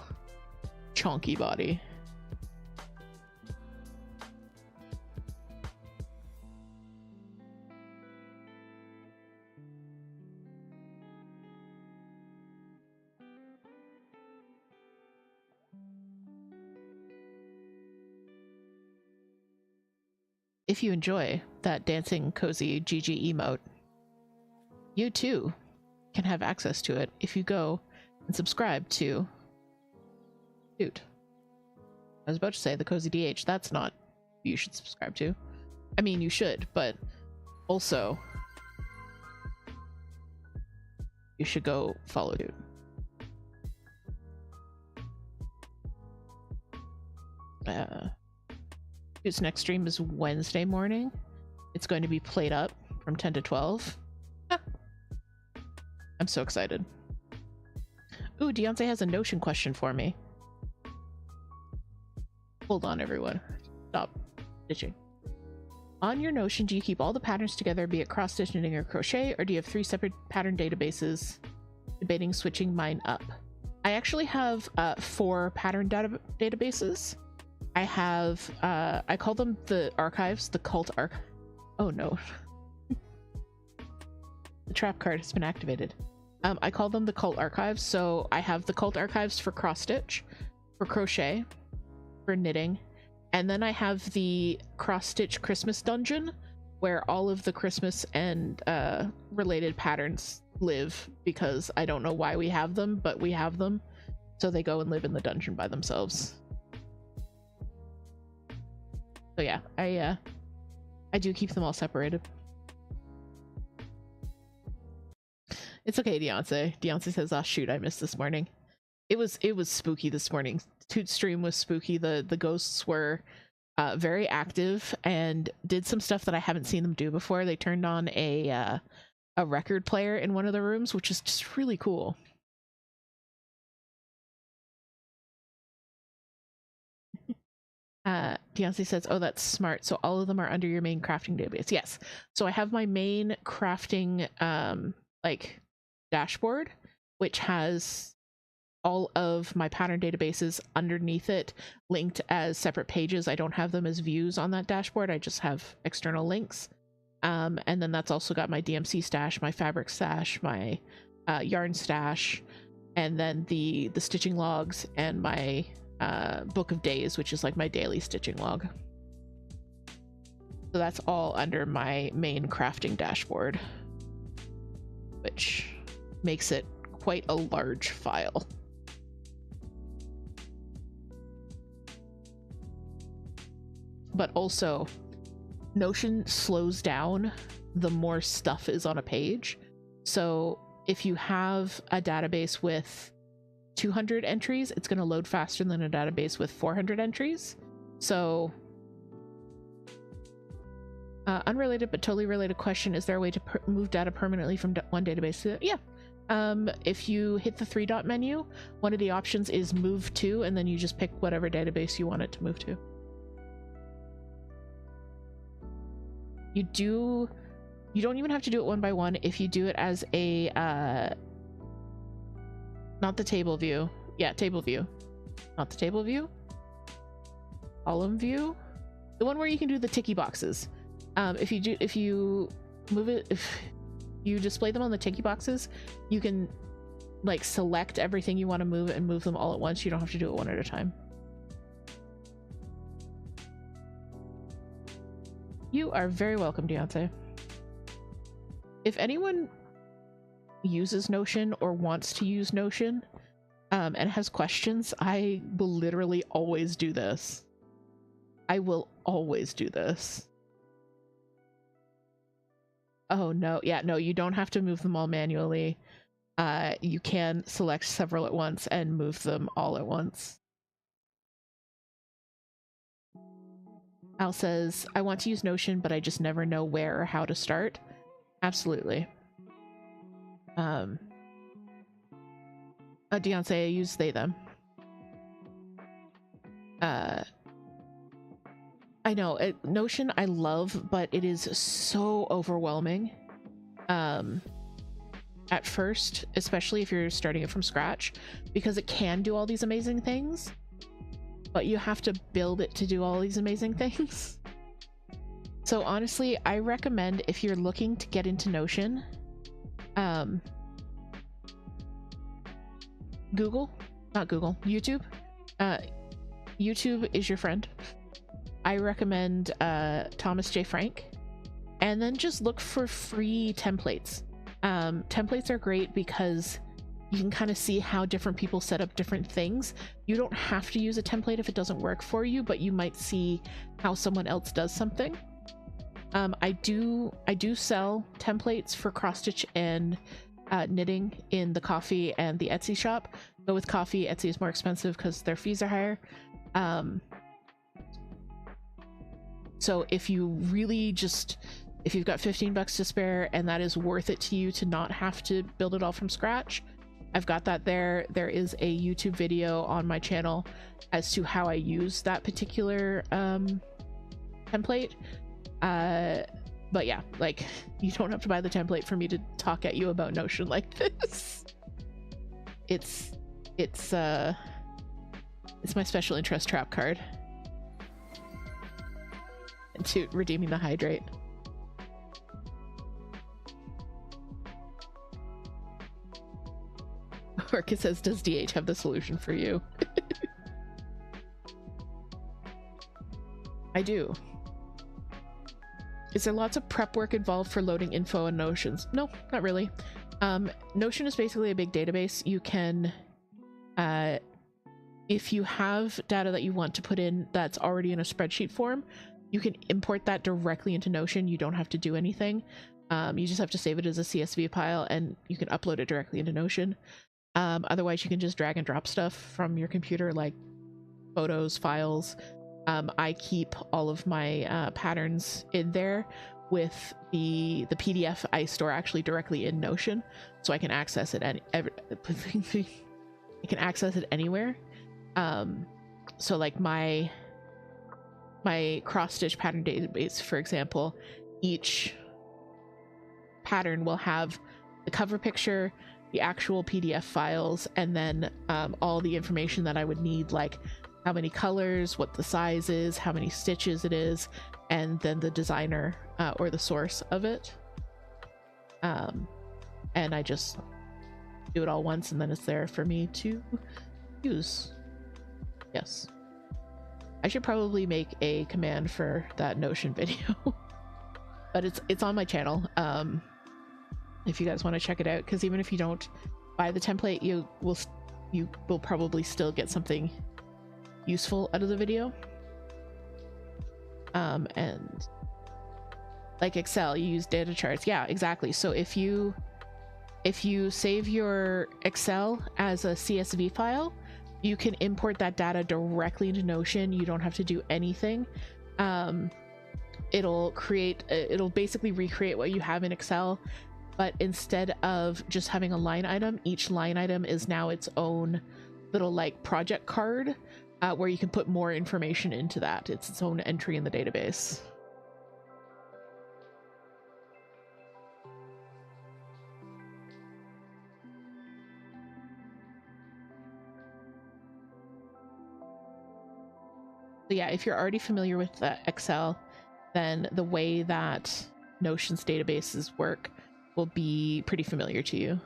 chunky body. If you enjoy that dancing cozy GG emote, you too can have access to it if you go and subscribe to Toot. I was about to say the cozy DH. That's not who you should subscribe to. I mean, you should, but also you should go follow Toot. Toot's next stream is Wednesday morning. It's going to be played up from 10 to 12. Ah. I'm so excited. Ooh, Deontay has a Notion question for me. Hold on, everyone. Stop stitching. On your Notion, do you keep all the patterns together, be it cross-stitch, knitting, or crochet, or do you have 3 separate pattern databases? Debating switching mine up. I actually have 4 pattern databases. I have, I call them the archives, the cult archive. Oh no. The trap card has been activated. I call them the cult archives. So I have the cult archives for cross-stitch, for crochet, for knitting, and then I have the cross-stitch Christmas dungeon where all of the Christmas and related patterns live, because I don't know why we have them, but we have them. So they go and live in the dungeon by themselves. So yeah, I do keep them all separated. It's okay, Deontay. Deontay says, "Oh shoot, I missed this morning." It was spooky this morning. Toot's stream was spooky. The ghosts were very active and did some stuff that I haven't seen them do before. They turned on a record player in one of the rooms, which is just really cool. Deontay says, "Oh, that's smart. So all of them are under your main crafting database." Yes. So I have my main crafting like dashboard, which has all of my pattern databases underneath it linked as separate pages. I don't have them as views on that dashboard. I just have external links. And then that's also got my DMC stash, my fabric stash, my yarn stash, and then the stitching logs and my book of days, which is like my daily stitching log. So that's all under my main crafting dashboard, which makes it quite a large file. But also, Notion slows down the more stuff is on a page. So if you have a database with 200 entries, it's going to load faster than a database with 400 entries. So unrelated but totally related question, is there a way to move data permanently from one database to yeah. If you hit the 3-dot menu, one of the options is move to, and then you just pick whatever database you want it to move to. You don't even have to do it one by one. If you do it as a not the table view. Yeah, table view. Not the table view. Column view. The one where you can do the ticky boxes. If you move it, if you display them on the ticky boxes, you can like select everything you want to move and move them all at once. You don't have to do it one at a time. You are very welcome, Deontay. If anyone uses Notion or wants to use Notion and has questions, I will literally always do this. I will always do this. Oh no, yeah, no, you don't have to move them all manually. You can select several at once and move them all at once. Al says, "I want to use Notion, but I just never know where or how to start." Absolutely. Deontay, I use they, them. I know, Notion I love, but it is so overwhelming. At first, especially if you're starting it from scratch, because it can do all these amazing things, but you have to build it to do all these amazing things. So honestly, I recommend, if you're looking to get into Notion, YouTube. YouTube is your friend. I recommend Thomas J. Frank, and then just look for free templates. Templates are great because you can kind of see how different people set up different things. You don't have to use a template if it doesn't work for you, but you might see how someone else does something. I do sell templates for cross-stitch and knitting in the Coffee and the Etsy shop. Go with Coffee. Etsy is more expensive because their fees are higher. So if you really just, if you've got 15 bucks to spare and that is worth it to you to not have to build it all from scratch, I've got that there. There is a YouTube video on my channel as to how I use that particular template. But yeah, like, you don't have to buy the template for me to talk at you about Notion like this. It's my special interest trap card. And Toot redeeming the hydrate. Orca says, does DH have the solution for you? I do. Is there lots of prep work involved for loading info and Notions? No, not really. Notion is basically a big database. You can, if you have data that you want to put in that's already in a spreadsheet form, you can import that directly into Notion. You don't have to do anything. You just have to save it as a CSV file and you can upload it directly into Notion. Otherwise, you can just drag and drop stuff from your computer, like photos, files. I keep all of my patterns in there with the PDF I store actually directly in Notion, so I can access it I can access it anywhere. So like my cross stitch pattern database, for example, each pattern will have the cover picture, the actual PDF files, and then all the information that I would need, like how many colors, what the size is, how many stitches it is, and then the designer or the source of it. And I just do it all once and then it's there for me to use. Yes. I should probably make a command for that Notion video. But it's on my channel. If you guys want to check it out, because even if you don't buy the template, you will probably still get something useful out of the video. And like Excel, you use data charts. Yeah, exactly. So if you save your Excel as a CSV file, you can import that data directly into Notion. You don't have to do anything. It'll basically recreate what you have in Excel, but instead of just having a line item, each line item is now its own little like project card, where you can put more information into that. It's its own entry in the database. So yeah, if you're already familiar with Excel, then the way that Notion's databases work will be pretty familiar to you.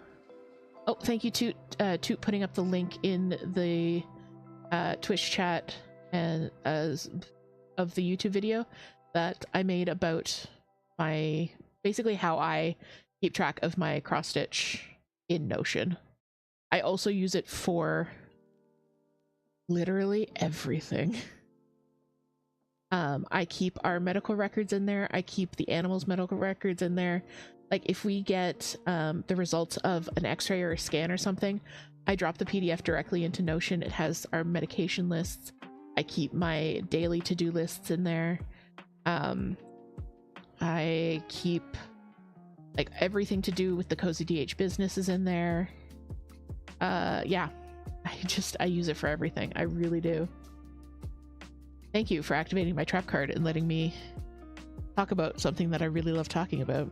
Oh, thank you, Toot. Toot putting up the link in the Twitch chat and of the YouTube video that I made about basically how I keep track of my cross stitch in Notion. I also use it for literally everything. I keep our medical records in there. I keep the animals' medical records in there. Like if we get the results of an x-ray or a scan or something, I drop the PDF directly into Notion. It has our medication lists. I keep my daily to-do lists in there. I keep like everything to do with the Cozy DH business is in there. Yeah, I use it for everything. I really do. Thank you for activating my trap card and letting me talk about something that I really love talking about.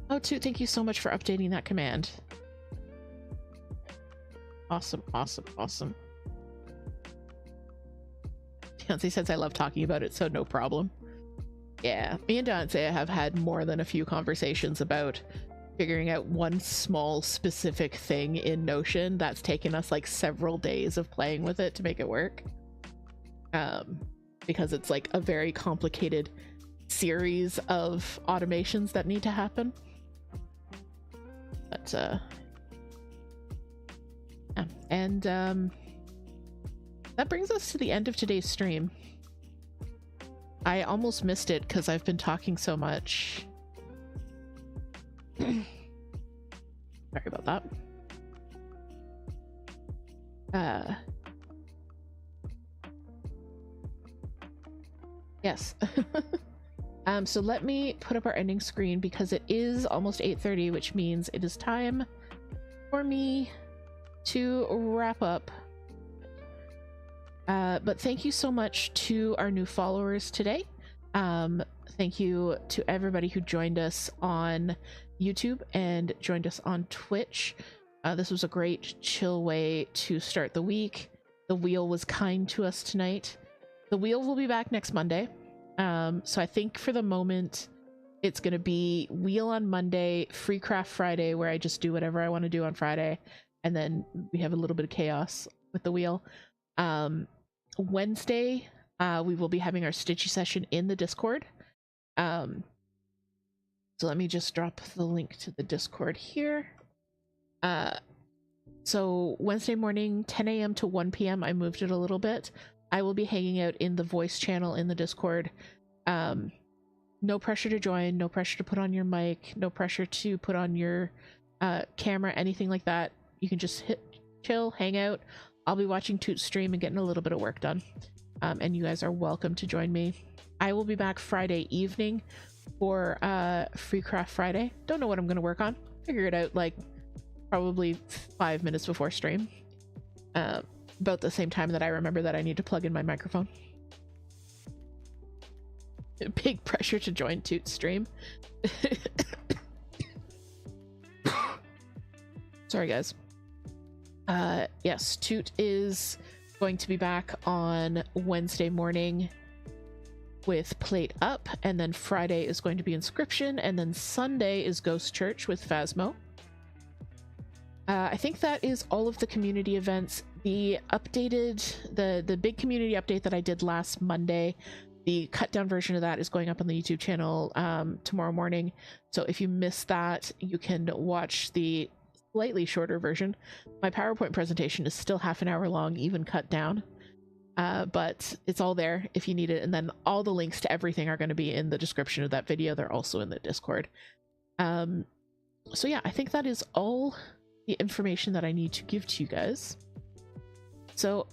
Oh, Toot, thank you so much for updating that command. Awesome, awesome, awesome. Dancey says I love talking about it, so no problem. Yeah, me and Dancey have had more than a few conversations about figuring out one small specific thing in Notion that's taken us like several days of playing with it to make it work. Because it's like a very complicated series of automations that need to happen. But yeah, and that brings us to the end of today's stream. I almost missed it because I've been talking so much. Sorry about that. Yes. So let me put up our ending screen because it is almost 8:30, which means it is time for me to wrap up. But thank you so much to our new followers today. Thank you to everybody who joined us on YouTube and joined us on Twitch. This was a great chill way to start the week. The wheel was kind to us tonight. The wheel will be back next Monday. So I think for the moment, it's going to be wheel on Monday, free craft Friday, where I just do whatever I want to do on Friday. And then we have a little bit of chaos with the wheel. Wednesday, we will be having our stitchy session in the Discord. So let me just drop the link to the Discord here. So Wednesday morning, 10 a.m. to 1 p.m. I moved it a little bit. I will be hanging out in the voice channel in the Discord. No pressure to join, no pressure to put on your mic, no pressure to put on your camera, anything like that. You can just chill, hang out. I'll be watching Toot stream and getting a little bit of work done. And you guys are welcome to join me. I will be back Friday evening for Free Craft Friday. Don't know what I'm going to work on. Figure it out like probably 5 minutes before stream. About the same time that I remember that I need to plug in my microphone. Big pressure to join Toot stream. Sorry guys. Yes, Toot is going to be back on Wednesday morning with Plate Up, and then Friday is going to be Inscription, and then Sunday is Ghost Church with Phasmo. I think that is all of the community events. The updated, the big community update that I did last Monday, the cut down version of that is going up on the YouTube channel tomorrow morning. So if you missed that, you can watch the slightly shorter version. My PowerPoint presentation is still half an hour long, even cut down. But it's all there if you need it. And then all the links to everything are going to be in the description of that video. They're also in the Discord. So yeah, I think that is all the information that I need to give to you guys. So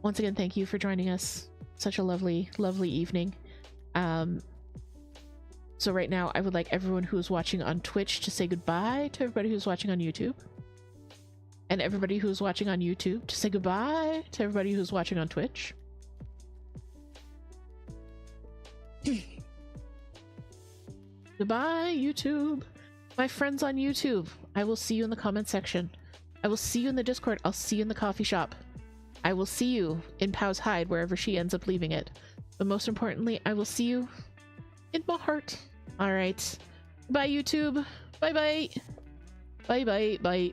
once again, thank you for joining us. Such a lovely, lovely evening. So right now I would like everyone who is watching on Twitch to say goodbye to everybody who's watching on YouTube. And everybody who's watching on YouTube to say goodbye to everybody who's watching on Twitch. Goodbye, YouTube. My friends on YouTube, I will see you in the comment section. I will see you in the Discord. I'll see you in the coffee shop. I will see you in Pow's hide, wherever she ends up leaving it. But most importantly, I will see you in my heart. All right. Bye, YouTube. Bye-bye. Bye-bye. Bye.